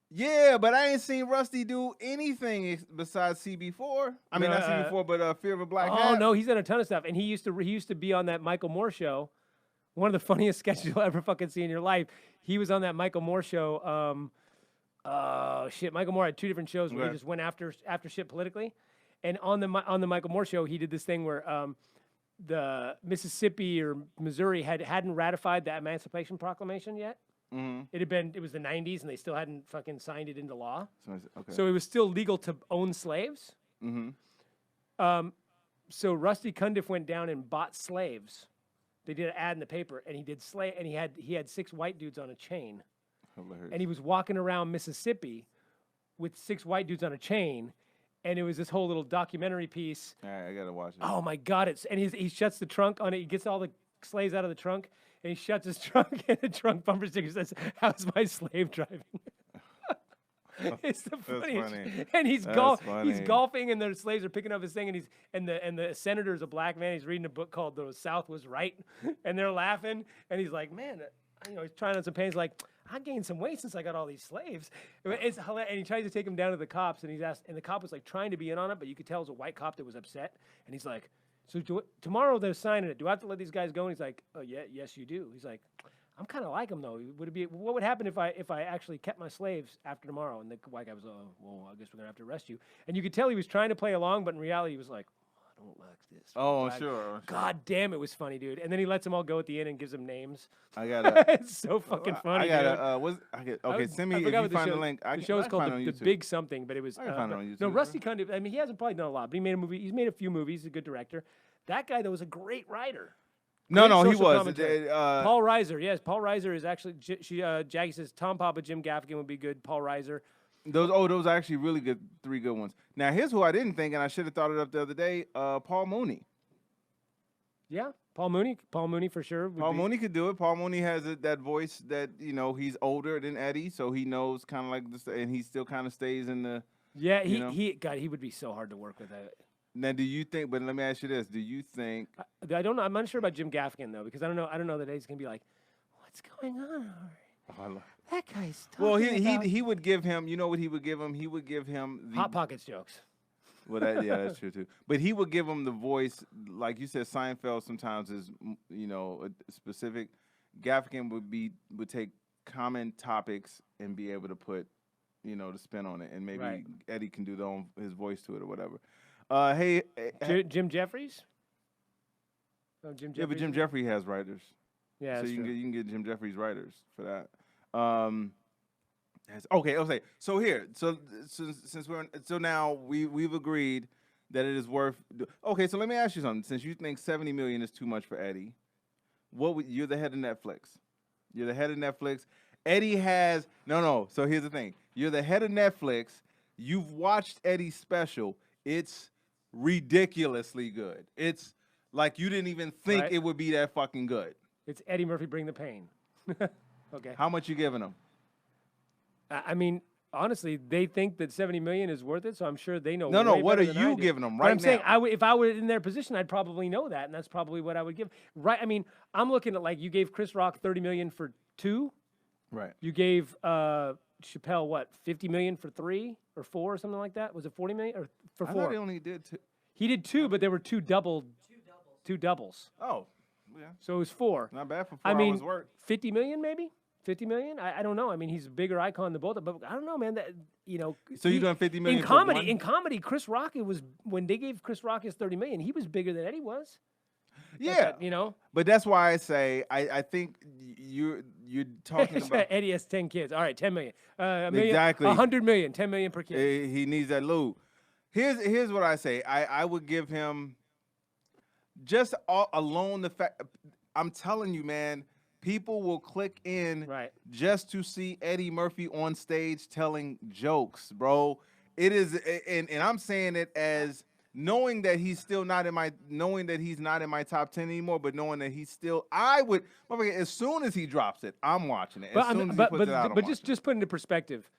Yeah, but I ain't seen Rusty do anything besides CB4. I mean, not CB4, but Fear of a Black Hat. Oh no, he's done a ton of stuff, and he used to be on that Michael Moore show. One of the funniest sketches you'll ever fucking see in your life. He was on that Michael Moore show. Michael Moore had two different shows where he just went after shit politically, and on the Michael Moore show, he did this thing where the Mississippi or Missouri hadn't ratified the Emancipation Proclamation yet. Mm-hmm. It was the 90s and they still hadn't fucking signed it into law. Okay. So it was still legal to own slaves. Mm-hmm. So Rusty Cundiff went down and bought slaves. They did an ad in the paper, and he did and he had 6 white dudes on a chain, Hilarious. and he was walking around Mississippi with 6 white dudes on a chain, and it was this whole little documentary piece. All right, I gotta watch it. Oh my God! He shuts the trunk on it. He gets all the slaves out of the trunk, and he shuts his trunk, and the trunk bumper sticker says, "How's my slave driving?" It's the funniest. funny. And he's funny. golfing, and the slaves are picking up his thing, and the senator's a black man. He's reading a book called "The South Was Right," and they're laughing, and he's like, "Man, he's trying on some pants, like." I gained some weight since I got all these slaves. It's hilarious. And he tries to take him down to the cops, and and the cop was like trying to be in on it, but you could tell it was a white cop that was upset. And he's like, "So tomorrow they're signing it. Do I have to let these guys go?" And he's like, "Oh yeah, yes you do." He's like, "I'm kind of like him though. What would happen if I actually kept my slaves after tomorrow?" And the white guy was, "Oh, well, I guess we're gonna have to arrest you." And you could tell he was trying to play along, but in reality he was like, "I don't like this." Oh, God, sure. God damn, it was funny, dude. And then he lets them all go at the end and gives them names. I gotta. It's so fucking funny. I gotta. Okay, send me. I if forgot you what find the the link, the show is called the Big Something, but it was I can find it on YouTube, no bro. Rusty Cundiff. I mean, he hasn't probably done a lot, but he made a movie. He's made a few movies. He's a good director. That guy though was a great writer. No, Great he social was. commentary. Paul Reiser, yes, Paul Reiser is actually. Jackie says Tom Papa, Jim Gaffigan would be good. Paul Reiser. Those are actually really good. 3 good ones. Now here's who I didn't think, and I should have thought it up the other day. Paul Mooney. Yeah, Paul Mooney. Paul Mooney for sure. Mooney could do it. Paul Mooney has that voice that he's older than Eddie, so he knows kind of like this, and he still kind of stays in the. Yeah, he would be so hard to work with. Now, do you think? But let me ask you this: do you think? I don't know. I'm not sure about Jim Gaffigan though, because I don't know that he's gonna be like, what's going on? That guy's talking Well, about he would give him. You know what he would give him? He would give him the Hot Pockets jokes. Well, that's true too. But he would give him the voice, like you said. Seinfeld sometimes is a specific. Gaffigan would take common topics and be able to put the spin on it, and maybe Eddie can do his voice to it or whatever. Hey, Jim Jeffries. Oh, Jim Jeffries. Yeah, but Jim Jeffries has writers. Yeah, so you can get Jim Jeffries writers for that. Okay. So here, since now we've agreed that it is worth. Okay, so let me ask you something. Since you think $70 million is too much for Eddie, you're the head of Netflix. You're the head of Netflix. Eddie has no. So here's the thing. You're the head of Netflix. You've watched Eddie's special. It's ridiculously good. It's like you didn't even think it would be that fucking good. It's Eddie Murphy Bring the Pain. Okay. How much you giving him? I mean, honestly, they think that $70 million is worth it, so I'm sure they know. No. way What better are than I you do. giving them But right I'm saying, now? if I were in their position, I'd probably know that, and that's probably what I would give. Right? I mean, I'm looking at like you gave Chris Rock $30 million for 2. Right. You gave Chappelle what, $50 million for 3 or 4 or something like that? Was it $40 million or for 4? I thought he only did 2. He did 2, but there were 2 doubles. Oh, yeah. So it was 4. Not bad for 4 I mean, hours work. 50 million maybe? 50 million? I don't know. I mean, he's a bigger icon than both, but I don't know, man. That So you're doing 50 million in for comedy? one? In comedy, Chris Rock when they gave Chris Rock his 30 million, he was bigger than Eddie was. Yeah. But that's why I say I think you're talking about Eddie has 10 kids. All right, 10 million. A million, Exactly. 100 million, 10 million per kid. he needs that loot. Here's what I say. I would give him just alone the fact. I'm telling you, man. People will click in just to see Eddie Murphy on stage telling jokes, bro. It is, and I'm saying it as knowing that he's still not in my top 10 anymore, but knowing that he's still, as soon as he drops it, I'm watching it. As soon as he puts it out, but just put into perspective.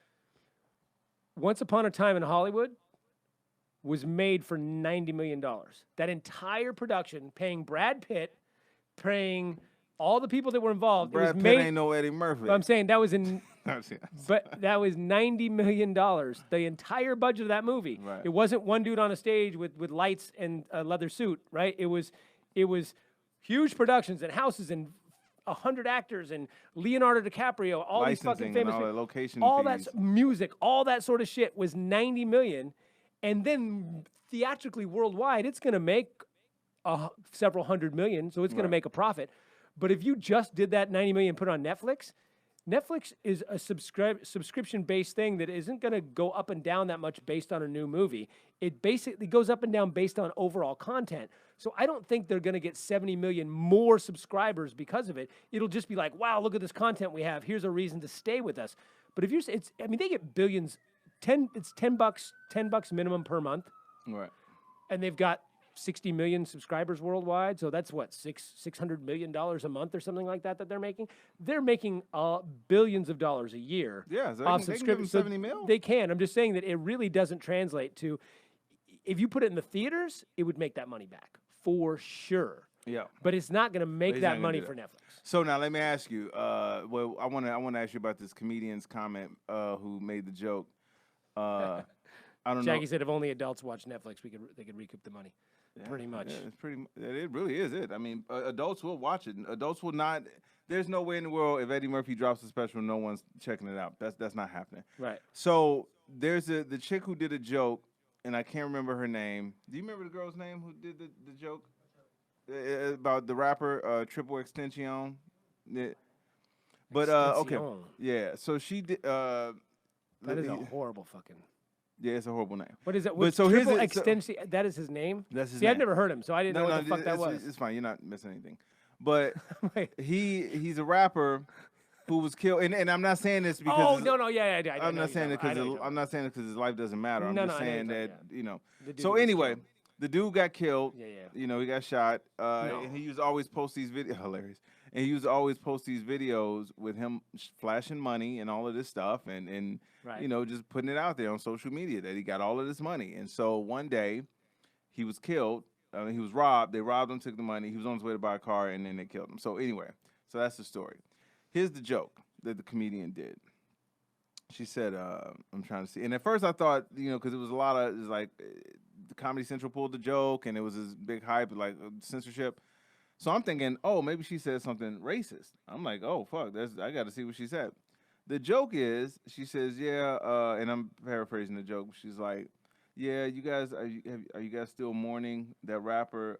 Once Upon a Time in Hollywood was made for $90 million. That entire production, paying Brad Pitt, paying all the people that were involved. Brad Pitt ain't no Eddie Murphy. But I'm saying that was but that was $90 million. The entire budget of that movie. Right. It wasn't one dude on a stage with lights and a leather suit, right? It was huge productions and houses and 100 actors and Leonardo DiCaprio, all these fucking famous all that location all fees. that music, all that sort of shit was $90 million, and then theatrically worldwide, it's going to make several hundred million, so it's going to make a profit. But if you just did that $90 million and put it on Netflix, Netflix is a subscription-based thing that isn't going to go up and down that much based on a new movie. It basically goes up and down based on overall content. So I don't think they're going to get 70 million more subscribers because of it. It'll just be like, wow, look at this content we have. Here's a reason to stay with us. But if I mean, they get billions. It's $10 minimum per month, Right. and they've got 60 million subscribers worldwide. So that's what, $600 million a month or something like that they're making. They're making billions of dollars a year. Yeah, so off they can give them subscription. 70 mil. They can. I'm just saying that it really doesn't translate to. If you put it in the theaters, it would make that money back for sure. Yeah. But it's not going to make he's not that gonna money do for that. Netflix. So now let me ask you. Well, I want to ask you about this comedian's comment who made the joke. I don't Jackie know. said if only adults watch Netflix, they could recoup the money. Pretty much. Yeah, it's pretty. It really is it. I mean, adults will watch it. Adults will not. There's no way in the world if Eddie Murphy drops a special, no one's checking it out. That's not happening. Right. So there's the chick who did a joke, and I can't remember her name. Do you remember the girl's name who did the joke about the rapper Triple Extension? Yeah. But okay, Extension. yeah. So she did. That is a horrible fucking. Yeah, it's a horrible name. What is that? But What's so here's Triple it- so- Extension. That is his name. That's his See, I've name. never heard him, so I didn't know what the fuck that it's, was. It's fine. You're not missing anything. But Wait. he's a rapper who was killed, and I'm not saying this because Oh it's- no, yeah. I I'm know not you're saying it talking about. I know because you're I'm not saying it because his life doesn't matter. I'm No, just no, I know saying you're that talking, The dude So was anyway, killed. the dude got killed. Yeah. He got shot. No. And he used to always post these videos. Hilarious. And he used to always post these videos with him flashing money and all of this stuff, and Right. just putting it out there on social media that he got all of this money. And so one day, he was killed. He was robbed. They robbed him, took the money. He was on his way to buy a car, and then they killed him. So anyway, so that's the story. Here's the joke that the comedian did. She said, I'm trying to see. And at first I thought, because it was like the Comedy Central pulled the joke, and it was this big hype, like censorship. So I'm thinking, oh, maybe she said something racist. I'm like, oh, fuck, I got to see what she said. The joke is, she says, yeah, and I'm paraphrasing the joke. She's like, yeah, you guys, are you guys still mourning that rapper,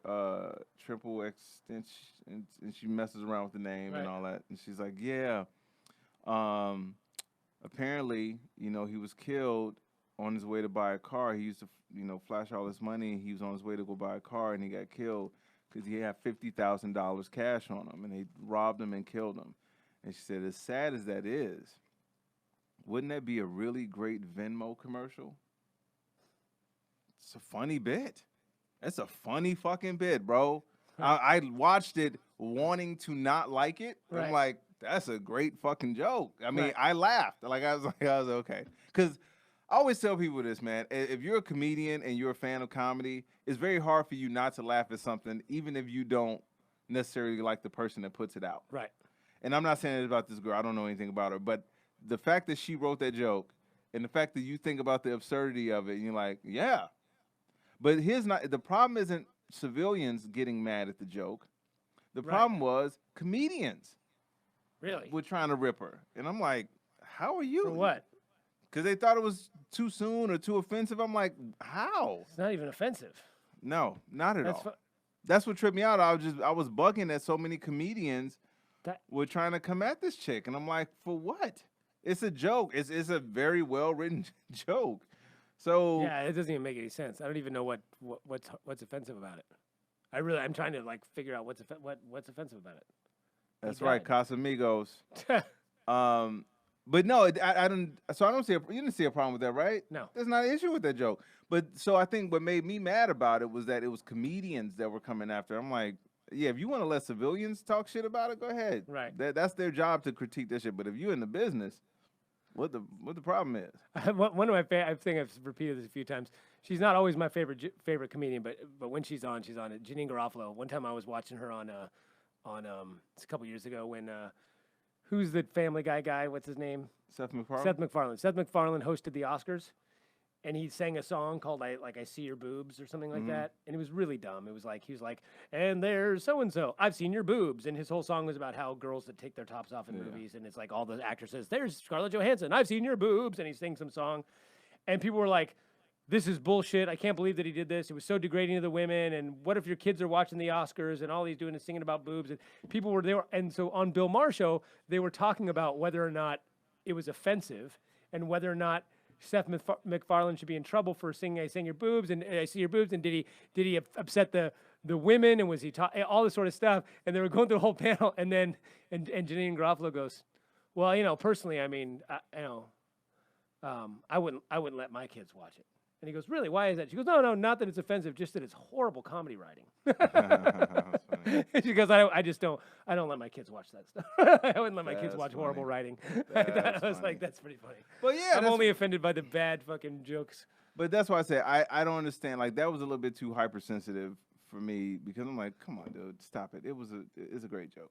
Triple Extension? And she messes around with the name and Right. all that. And she's like, yeah, apparently, he was killed on his way to buy a car. He used to, flash all his money. He was on his way to go buy a car, and he got killed because he had $50,000 cash on him, and they robbed him and killed him. And she said, as sad as that is, wouldn't that be a really great Venmo commercial? It's a funny bit. That's a funny fucking bit, bro. I watched it wanting to not like it. Right. I'm like, that's a great fucking joke. I mean, Right. I laughed. I was okay. Because I always tell people this, man. If you're a comedian and you're a fan of comedy, it's very hard for you not to laugh at something, even if you don't necessarily like the person that puts it out. Right. And I'm not saying it about this girl. I don't know anything about her. But the fact that she wrote that joke and the fact that you think about the absurdity of it, and you're like, yeah. But the problem isn't civilians getting mad at the joke. The Right. problem was comedians Really? were trying to rip her. And I'm like, how are you? For what? Because they thought it was too soon or too offensive. I'm like, how? It's not even offensive. No, not at That's all. fu- That's what tripped me out. I was bugging that so many comedians That- were trying to come at this chick, and I'm like, for what? It's a joke. It's a very well written joke. So Yeah, it doesn't even make any sense. I don't even know what's offensive about it. I'm trying to like figure out what's offensive about it. that's He right, died. Casamigos. But no, I don't. So I don't see. You didn't see a problem with that, right? No. There's not an issue with that joke. But so I think what made me mad about it was that it was comedians that were coming after. I'm like, yeah, if you want to let civilians talk shit about it, go ahead. Right. That's their job to critique that shit. But if you're in the business, what the problem is? One of my I think I've repeated this a few times. She's not always my favorite comedian, but when she's on it. Janine Garofalo. One time I was watching her on it's a couple years ago when who's the Family Guy? What's his name? Seth MacFarlane. Seth MacFarlane. Seth MacFarlane hosted the Oscars, and he sang a song called "I See Your Boobs" or something like that, and it was really dumb. It was like he was like, "And there's so and so, I've seen your boobs," and his whole song was about how girls that take their tops off in movies, and it's like all the actresses. There's Scarlett Johansson, I've seen your boobs, and he sings some song, and people were like, this is bullshit. I can't believe that he did this. It was so degrading to the women. And what if your kids are watching the Oscars and all he's doing is singing about boobs? And people were there. And so on Bill Maher's show, they were talking about whether or not it was offensive and whether or not Seth MacFarlane should be in trouble for singing "I Sing Your Boobs" and "I See Your Boobs," and did he upset the women, and was he all this sort of stuff? And they were going through the whole panel, and then and Janine Garofalo goes, "Well, personally, I mean, I wouldn't let my kids watch it." And he goes, "Really? Why is that?" She goes, "No, not that it's offensive, just that it's horrible comedy writing." She goes, I don't let my kids watch that stuff. I wouldn't let my kids watch horrible writing." I was like, that's pretty funny. But yeah, I'm only offended by the bad fucking jokes. But that's why I say I don't understand. Like, that was a little bit too hypersensitive for me, because I'm like, come on, dude, stop it. It's a great joke.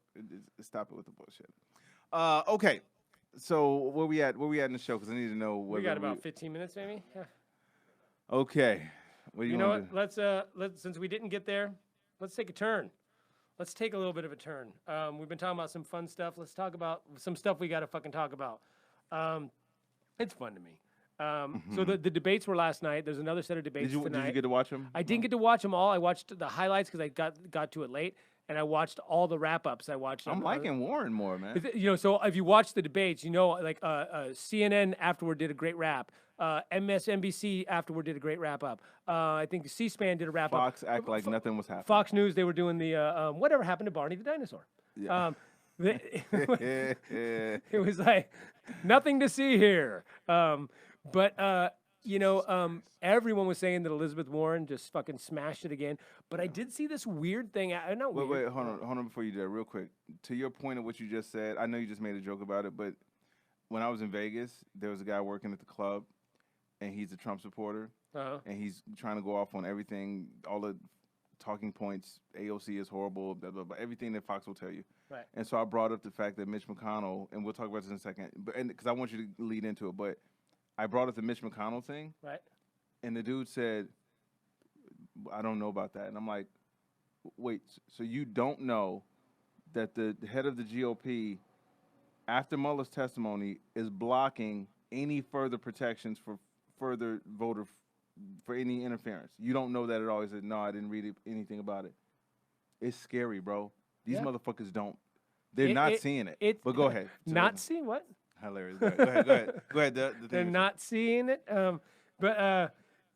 Stop it with the bullshit. Okay, so where we at in the show? Because I need to know. We got about 15 minutes, maybe. Yeah. Okay. What do you know want what? to do? Let's since we didn't get there, let's take a turn. Let's take a little bit of a turn. We've been talking about some fun stuff. Let's talk about some stuff we got to fucking talk about. It's fun to me. So the debates were last night. There's another set of debates tonight. Did you get to watch them? I didn't get to watch them all. I watched the highlights because I got to it late, and I watched all the wrap-ups. I'm liking Warren more, man. So if you watch the debates, like CNN afterward did a great wrap. MSNBC afterward did a great wrap-up. I think C-SPAN did a wrap-up. Fox act like nothing was happening. Fox News, they were doing the whatever happened to Barney the dinosaur. Yeah. It was like nothing to see here. But everyone was saying that Elizabeth Warren just fucking smashed it again. But I did see this weird thing. Wait, hold on before you do that, real quick. To your point of what you just said, I know you just made a joke about it, but when I was in Vegas, there was a guy working at the club, and he's a Trump supporter, and he's trying to go off on everything, all the talking points. AOC is horrible, blah, blah, blah, everything that Fox will tell you. Right. And so I brought up the fact that Mitch McConnell, and we'll talk about this in a second, because I want you to lead into it, but I brought up the Mitch McConnell thing, right? And the dude said, "I don't know about that." And I'm like, "Wait, so you don't know that the head of the GOP, after Mueller's testimony, is blocking any further protections for further voter for any interference? You don't know that at all?" He said, "No, I didn't read anything about it." It's scary, bro. These motherfuckers don't. They're not seeing it. But go ahead. Not seeing what? Hilarious. Go ahead. Go ahead. They're not seeing it.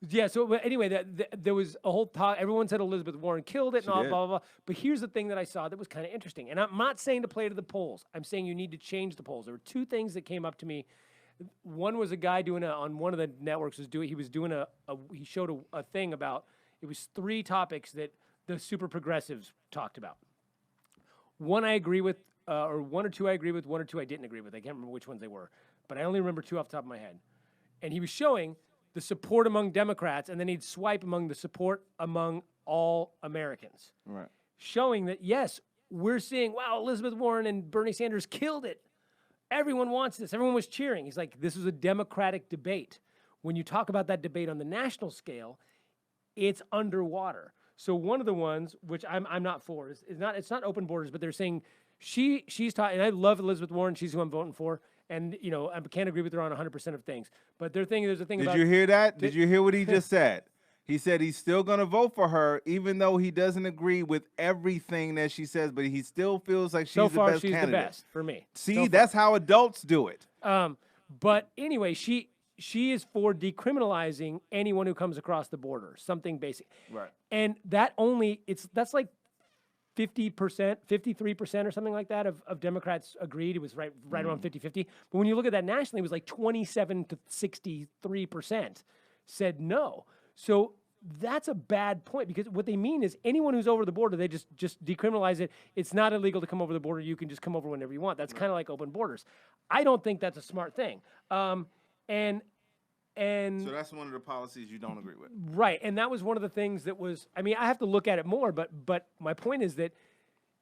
Yeah. So anyway, there was a whole talk. Everyone said Elizabeth Warren killed it and all, blah, blah, blah. But here's the thing that I saw that was kind of interesting. And I'm not saying to play to the polls. I'm saying you need to change the polls. There were two things that came up to me. One was a guy on one of the networks he showed a thing about, it was 3 topics that the super progressives talked about. One I agree with, or 1 or 2 I agree with, 1 or 2 I didn't agree with. I can't remember which ones they were, but I only remember 2 off the top of my head. And he was showing the support among Democrats, and then he'd swipe among the support among all Americans. Right. Showing that, yes, we're seeing, wow, Elizabeth Warren and Bernie Sanders killed it. Everyone wants this. Everyone was cheering. He's like, this is a Democratic debate. When you talk about that debate on the national scale, it's underwater. So one of the ones, which I'm not for, it's not open borders, but they're saying she's taught, and I love Elizabeth Warren. She's who I'm voting for. And, I can't agree with her on 100% of things. But there's a thing about... Did you hear that? Did you hear what he just said? He said he's still going to vote for her, even though he doesn't agree with everything that she says, but he still feels like she's the best candidate. So far, she's the best for me. See, that's how adults do it. But anyway, she is for decriminalizing anyone who comes across the border, something basic. Right. And that's like 50%, 53% or something like that of Democrats agreed. It was right around 50-50. But when you look at that nationally, it was like 27 to 63% said no. So that's a bad point, because what they mean is anyone who's over the border, they just decriminalize it. It's not illegal to come over the border. You can just come over whenever you want. That's kind of like open borders. I don't think that's a smart thing. And so that's one of the policies you don't agree with. Right. And that was one of the things that was, I have to look at it more, but my point is that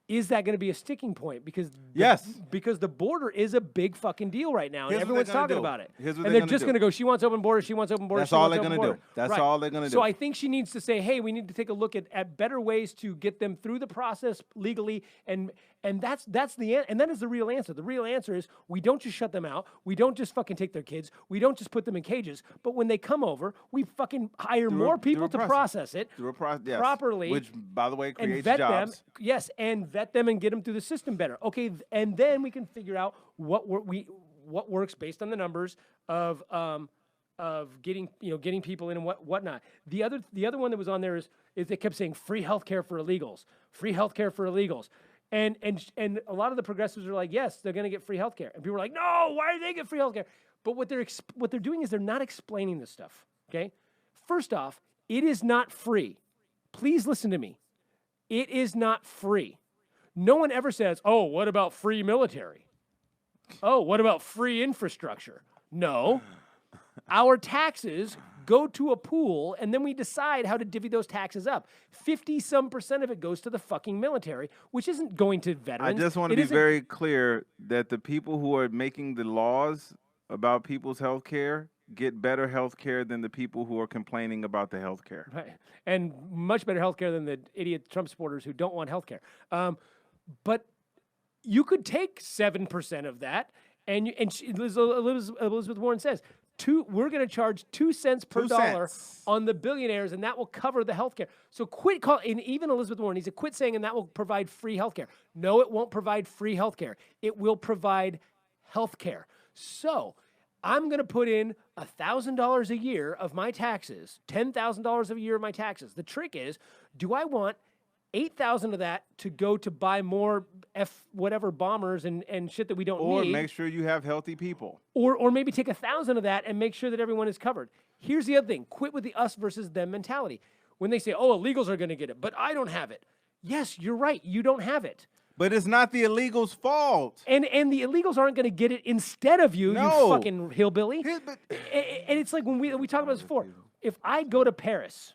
is that going to be a sticking point? Because Yes. because the border is a big fucking deal right now, and Here's what everyone's they're gonna talking do. about it. Here's what And they're they're just gonna going to do. go, she wants open borders, she wants open borders. That's she all wants they're open gonna do. border. That's Right. all they're gonna So do. I think she needs to say, hey, we need to take a look at better ways to get them through the process legally, and that's and that is the real answer. The real answer is we don't just shut them out. We don't just fucking take their kids. We don't just put them in cages. But when they come over, we fucking hire more people to process it Yes. properly, Which, by the way, and creates vet jobs. them. Yes, and vet them and get them through the system better. Okay, and then we can figure out what works based on the numbers of getting people in and whatnot. The other one that was on there is they kept saying free healthcare for illegals, free healthcare for illegals. And a lot of the progressives are like, yes, they're going to get free healthcare. And people are like, no, why do they get free healthcare? But what they're doing is they're not explaining this stuff. Okay, first off, it is not free. Please listen to me. It is not free. No one ever says, oh, what about free military? Oh, what about free infrastructure? No. Our taxes go to a pool, and then we decide how to divvy those taxes up. 50-some% of it goes to the fucking military, which isn't going to I veterans. just want to be very clear that the people who are making the laws about people's health care get better health care than the people who are complaining about the health care. Right. And much better health care than the idiot Trump supporters who don't want health care. But you could take 7% of that, and Elizabeth Warren says, we're going to charge 2 cents per dollar on the billionaires, and that will cover the health care. So quit calling, and even Elizabeth Warren, he said, quit saying, and that will provide free health care. No, it won't provide free health care. It will provide health care. So I'm going to put in $1,000 a year of my taxes, $10,000 a year of my taxes. The trick is, do I want 8,000 of that to go to buy more whatever bombers and shit that we don't need. Or make sure you have healthy people. Or maybe take 1,000 of that and make sure that everyone is covered. Here's the other thing. Quit with the us versus them mentality. When they say, oh, illegals are going to get it, but I don't have it. Yes, you're right. You don't have it. But it's not the illegals' fault. And the illegals aren't going to get it instead of you, No. you fucking hillbilly. And it's like when we talked about this before. If I go to Paris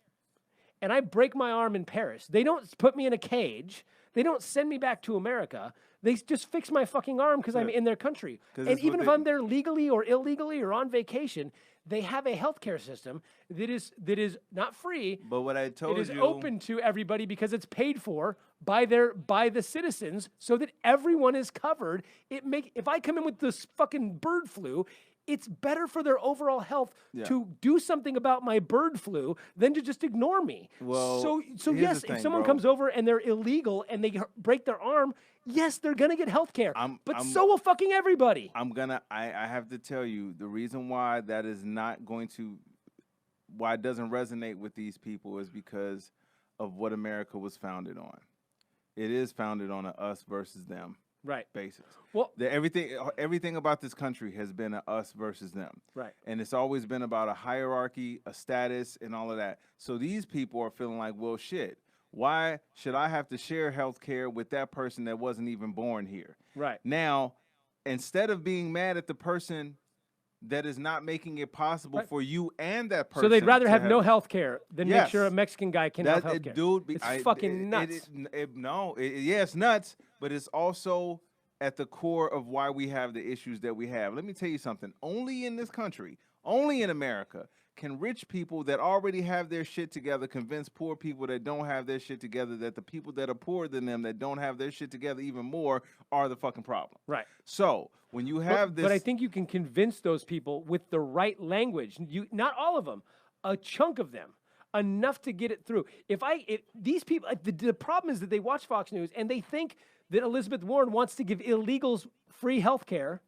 and I break my arm in Paris, they don't put me in a cage. They don't send me back to America. They just fix my fucking arm because I'm in their country. And even if I'm there legally or illegally or on vacation, they have a healthcare system that is not free. But what I told you, it is open to everybody because it's paid for by the citizens, so that everyone is covered. If I come in with this fucking bird flu, it's better for their overall health to do something about my bird flu than to just ignore me. Well, so yes, the thing, if someone bro. comes over and they're illegal and they break their arm, yes, they're gonna get health care. But so will fucking everybody. I have to tell you, the reason why that is not going to, why it doesn't resonate with these people is because of what America was founded on. It is founded on a us versus them basis. Well, everything about this country has been a us versus them. Right. And it's always been about a hierarchy, a status, and all of that. So these people are feeling like, well, shit, why should I have to share health care with that person that wasn't even born here? Right. Now, instead of being mad at the person that is not making it possible for you and that person. So they'd rather have no health care than make Yes. sure a Mexican guy can have health care. Dude, It's fucking nuts. It's nuts, but it's also at the core of why we have the issues that we have. Let me tell you something. Only in this country, only in America, can rich people that already have their shit together convince poor people that don't have their shit together that the people that are poorer than them that don't have their shit together even more are the fucking problem. Right. So when you have But I think you can convince those people with the right language. Not all of them, a chunk of them, enough to get it through. These people, the problem is that they watch Fox News and they think that Elizabeth Warren wants to give illegals free health care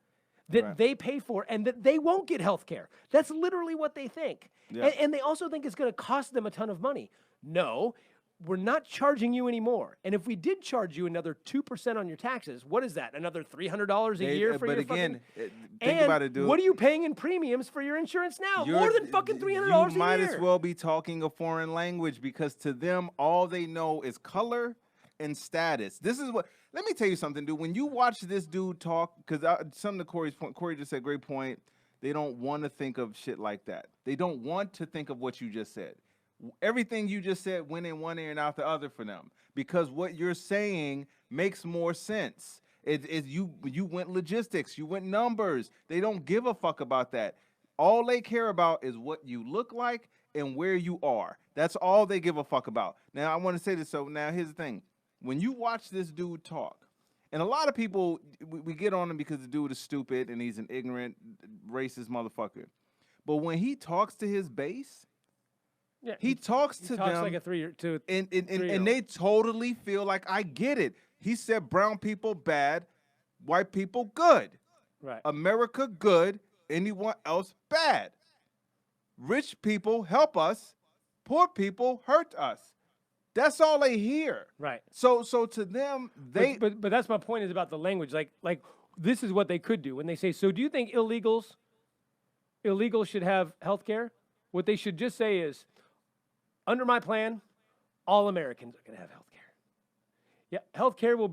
that they pay for and that they won't get health care. That's literally what they think. Yeah. And they also think it's going to cost them a ton of money. No, we're not charging you anymore. And if we did charge you another 2% on your taxes, what is that? Another $300 a year for your think and about it, dude. what are you paying in premiums for your insurance now? More than fucking $300 a year. You might as well be talking a foreign language because to them, all they know is color and status. This is what, let me tell you something, dude. When you watch this dude talk, because something to Corey's point, Corey just said, great point. They don't want to think of shit like that. They don't want to think of what you just said. Everything you just said went in one ear and out the other for them because what you're saying makes more sense. You went logistics, you went numbers. They don't give a fuck about that. All they care about is what you look like and where you are. That's all they give a fuck about. Now I want to say this. So now here's the thing: when you watch this dude talk, and a lot of people we get on him because the dude is stupid and he's an ignorant, racist motherfucker. But when he talks to his base, Yeah, he talks he to talks them like a 3 year two. and they totally feel like I get it. He said brown people bad, white people good. Right. America good, anyone else bad. Rich people help us, poor people hurt us. That's all they hear. Right. So to them, they But that's my point is about the language. Like this is what they could do when they say, so do you think illegals should have health care? What they should just say is, under my plan, all Americans are going to have health care. Yeah, health care will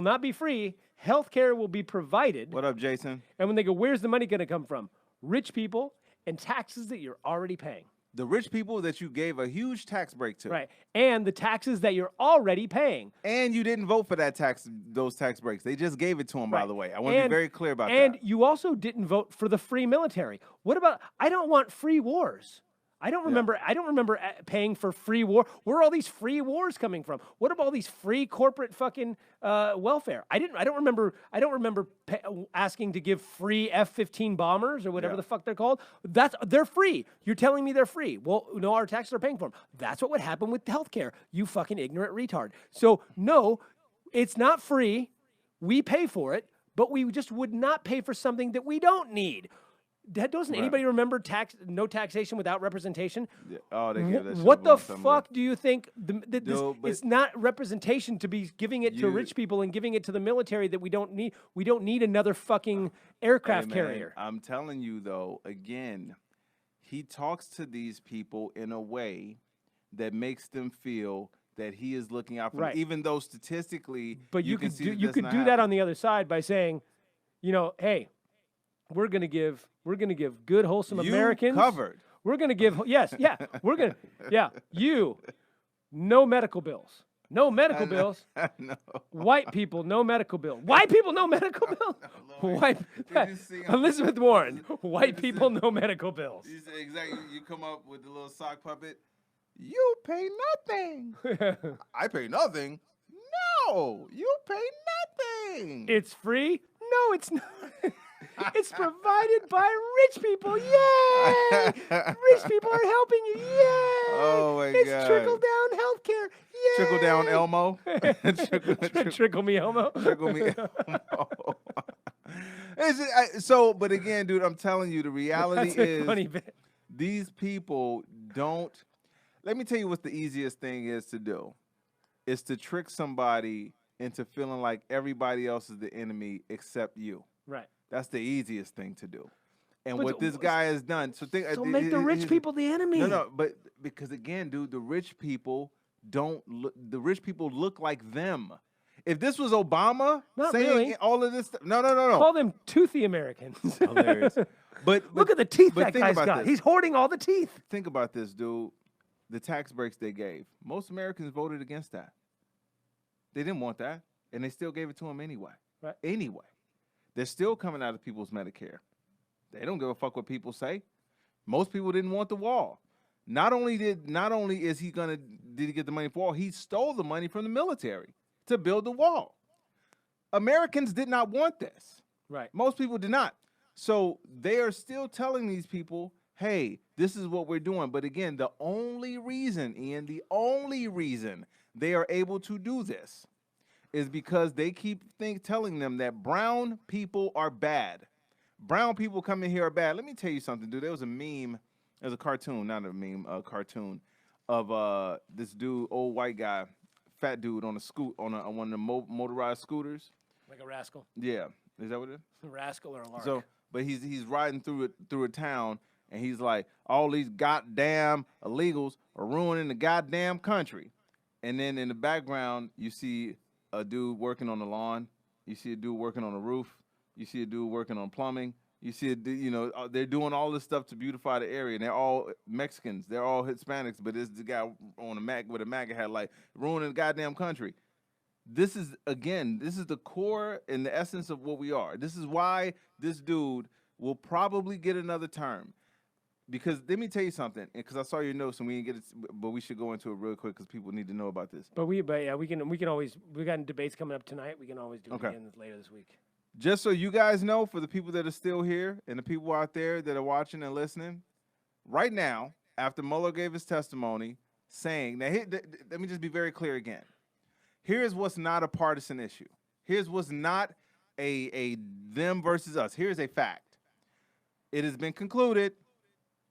not be free. Health care will be provided. What up, Jason? And when they go, where's the money going to come from? Rich people and taxes that you're already paying. The rich people that you gave a huge tax break to. Right. And the taxes that you're already paying. And you didn't vote for those tax breaks. They just gave it to them, by Right. the way. I want to be very clear about that. And you also didn't vote for the free military. What about, I don't want free wars. I don't remember paying for free war. Where are all these free wars coming from? What about all these free corporate fucking welfare? I don't remember asking to give free F-15 bombers or whatever the fuck they're called. They're free. You're telling me they're free. Well, no, our taxes are paying for them. That's what would happen with healthcare. You fucking ignorant retard. So no, it's not free. We pay for it, but we just would not pay for something that we don't need. Doesn't anybody remember no taxation without representation? Yeah. Oh, they gave that shit What up the on some of fuck do you think? It's not representation to be giving it to rich people and giving it to the military that we don't need. We don't need another fucking aircraft carrier. I'm telling you, though, again, he talks to these people in a way that makes them feel that he is looking out for them, even though statistically, but you can could see do, that you that's could not do that happening. on the other side by saying, hey, we're gonna give good wholesome You Americans covered. We're gonna give you no medical bills. No medical bills. No. White people, no medical bill. White people, no medical bill. White. Did you see him? Elizabeth Warren. White people, no medical bills. You say exactly. You come up with the little sock puppet. You pay nothing. I pay nothing. No, you pay nothing. It's free? No, it's not. It's provided by rich people. Yay! Rich people are helping you. Yay! Oh my it's God. trickle down healthcare. Yay! Trickle down Elmo. Trickle me Elmo. Trickle me Elmo. But again, dude, I'm telling you, the reality That's a is funny bit. these people don't. Let me tell you what the easiest thing is to do. Is to trick somebody into feeling like everybody else is the enemy except you. Right. That's the easiest thing to do. And But what this guy has done. So make the rich people the enemy. No, but because again, dude, the rich people look like them. If this was Obama Not saying really. all of this stuff, no. Call them toothy Americans. Hilarious. But Look at the teeth but that think guy's about got. this. He's hoarding all the teeth. Think about this, dude. The tax breaks they gave. Most Americans voted against that. They didn't want that, and they still gave it to them anyway. Right. Anyway, they're still coming out of people's Medicare. They don't give a fuck what people say. Most people didn't want the wall. Not only did he get the money for the wall, he stole the money from the military to build the wall. Americans did not want this. Right. Most people did not. So they are still telling these people, hey, this is what we're doing. But again, the only reason they are able to do this is because they keep telling them that brown people are bad. Brown people coming here are bad. Let me tell you something, dude. There was a meme, there's a cartoon, not a meme, a cartoon of this dude, old white guy, fat dude on one of the motorized scooters. Like a rascal. Yeah, is that what it is? A rascal or a lark. So, but he's riding through a town, and he's like, all these goddamn illegals are ruining the goddamn country. And then in the background, you see a dude working on the lawn. You see a dude working on the roof. You see a dude working on plumbing. You see, they're doing all this stuff to beautify the area, and they're all Mexicans, they're all Hispanics, but it's the guy on a Mac with a MAGA hat, like ruining the goddamn country. This is the core and the essence of what we are. This is why this dude will probably get another term. Because let me tell you something, because I saw your notes and we didn't get it, but we should go into it real quick because people need to know about this. But yeah, we can always, we got debates coming up tonight. We can always do it again later this week. Just so you guys know, for the people that are still here and the people out there that are watching and listening, right now, after Mueller gave his testimony, saying, now let me just be very clear again. Here's what's not a partisan issue. Here's what's not a them versus us. Here's a fact. It has been concluded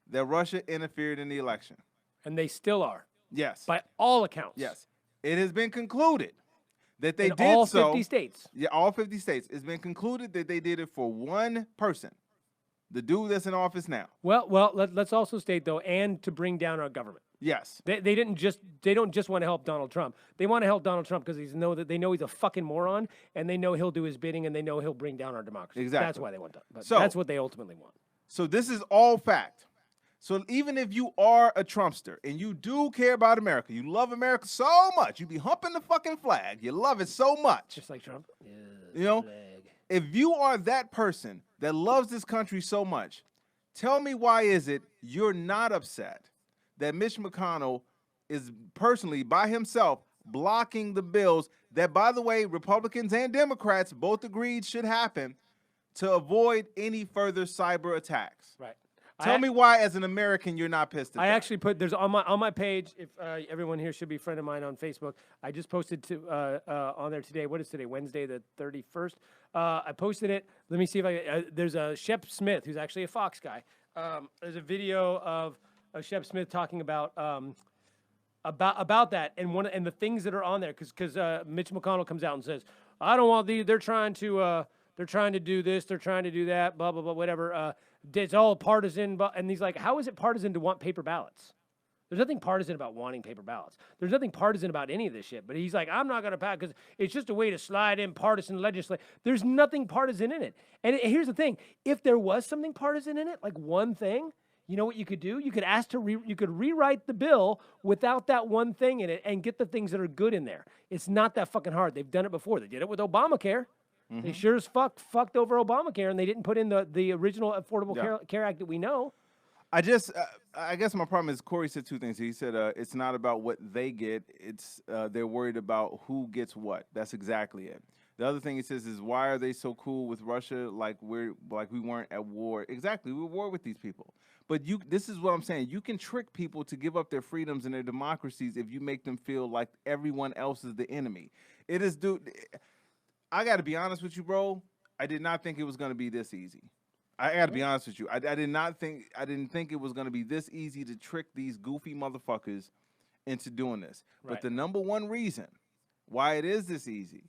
that Russia interfered in the election. And they still are. Yes. By all accounts. Yes. It has been concluded that they did all so. All 50 states. Yeah, all 50 states. It's been concluded that they did it for one person, the dude that's in office now. Well, let's also state, though, and to bring down our government. Yes. They don't just want to help Donald Trump. They want to help Donald Trump because they know he's a fucking moron, and they know he'll do his bidding, and they know he'll bring down our democracy. Exactly. That's why they want to. But so, that's what they ultimately want. So this is all fact. So even if you are a Trumpster and you do care about America, you love America so much, you be humping the fucking flag, you love it so much. Just like Trump. Yeah, you know, flag. If you are that person that loves this country so much, tell me why is it you're not upset that Mitch McConnell is personally by himself blocking the bills that, by the way, Republicans and Democrats both agreed should happen to avoid any further cyber attacks. Right. Tell me why, as an American, you're not pissed at I that. actually put there's on my page. If everyone here should be a friend of mine on Facebook, I just posted on there today. What is today? Wednesday the 31st. I posted it. Let me see if there's a Shep Smith who's actually a Fox guy. There's a video of Shep Smith talking about that and the things that are on there because Mitch McConnell comes out and says, I don't want these. They're trying to do this. They're trying to do that. Blah blah blah. Whatever. It's all partisan, and he's like, how is it partisan to want paper ballots? There's nothing partisan about wanting paper ballots. There's nothing partisan about any of this shit. But he's like, I'm not going to pass because it's just a way to slide in partisan legislation. There's nothing partisan in it. And here's the thing. If there was something partisan in it, like one thing, you know what you could do? You could ask you could rewrite the bill without that one thing in it and get the things that are good in there. It's not that fucking hard. They've done it before. They did it with Obamacare. Mm-hmm. They sure as fucked over Obamacare, and they didn't put in the original Affordable Care Act that we know. I guess my problem is Corey said two things. He said it's not about what they get; it's they're worried about who gets what. That's exactly it. The other thing he says is, why are they so cool with Russia? Like we weren't at war. Exactly, we're at war with these people. But this is what I'm saying. You can trick people to give up their freedoms and their democracies if you make them feel like everyone else is the enemy. It is, dude. I got to be honest with you, bro. I did not think it was going to be this easy. I got to be honest with you. I didn't think it was going to be this easy to trick these goofy motherfuckers into doing this. Right. But the number one reason why it is this easy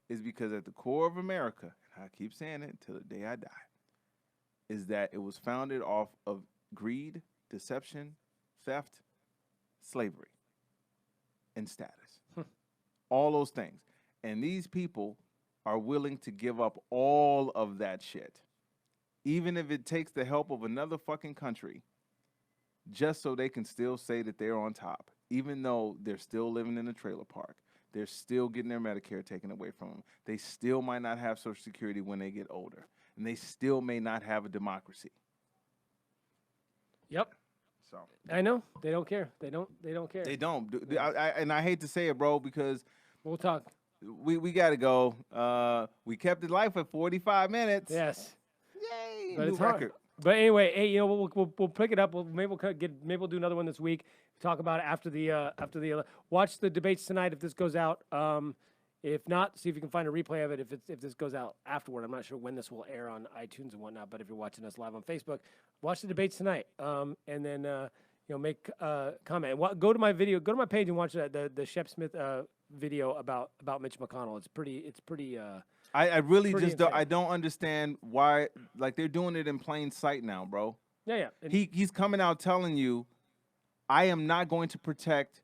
is because at the core of America, and I keep saying it until the day I die, is that it was founded off of greed, deception, theft, slavery, and status. All those things. And these people are willing to give up all of that shit, even if it takes the help of another fucking country, just so they can still say that they're on top, even though they're still living in a trailer park. They're still getting their Medicare taken away from them. They still might not have Social Security when they get older, and they still may not have a democracy. Yep. So I know they don't care. They don't care. They don't. And I hate to say it, bro, because we'll talk. We got to go. We kept it live for 45 minutes. Yes. Yay! But new it's record. hard. But anyway, hey, we'll pick it up. Maybe we'll do another one this week. Talk about it after the watch the debates tonight if this goes out. If not, see if you can find a replay of it if this goes out afterward. I'm not sure when this will air on iTunes and whatnot, but if you're watching us live on Facebook, watch the debates tonight. And then make a comment. Go to my video. Go to my page and watch the Shep Smith video about Mitch McConnell. It's pretty. I really just insane. I don't understand why, like, they're doing it in plain sight now, bro. Yeah. He's coming out telling you, I am not going to protect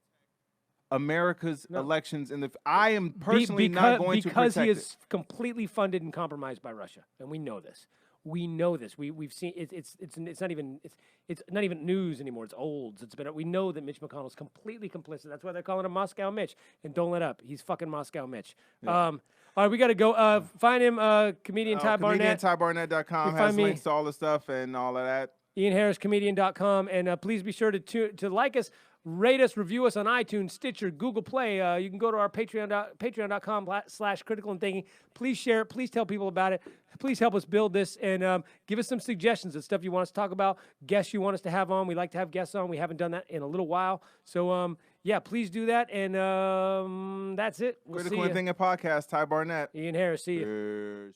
America's elections, and I am personally not going to protect because he is it. completely funded and compromised by Russia, and we know this. We know this. We've seen it, it's not even news anymore. It's old. We know that Mitch McConnell's completely complicit. That's why they're calling him Moscow Mitch. And don't let up. He's fucking Moscow Mitch. Yeah. All right, we got to go. Find him, comedian Ty Barnett. ComedianTyBarnett.com has links to all the stuff and all of that. IanHarrisComedian.com. And please be sure to like us, rate us, review us on iTunes, Stitcher, Google Play. You can go to our patreon.com/critical and thinking. Please share it. Please tell people about it. Please help us build this and give us some suggestions of stuff you want us to talk about, guests you want us to have on. We like to have guests on. We haven't done that in a little while. So, yeah, please do that. And that's it. We'll Critical and Thinking Podcast, Ty Barnett. Ian Harris, see you. Cheers.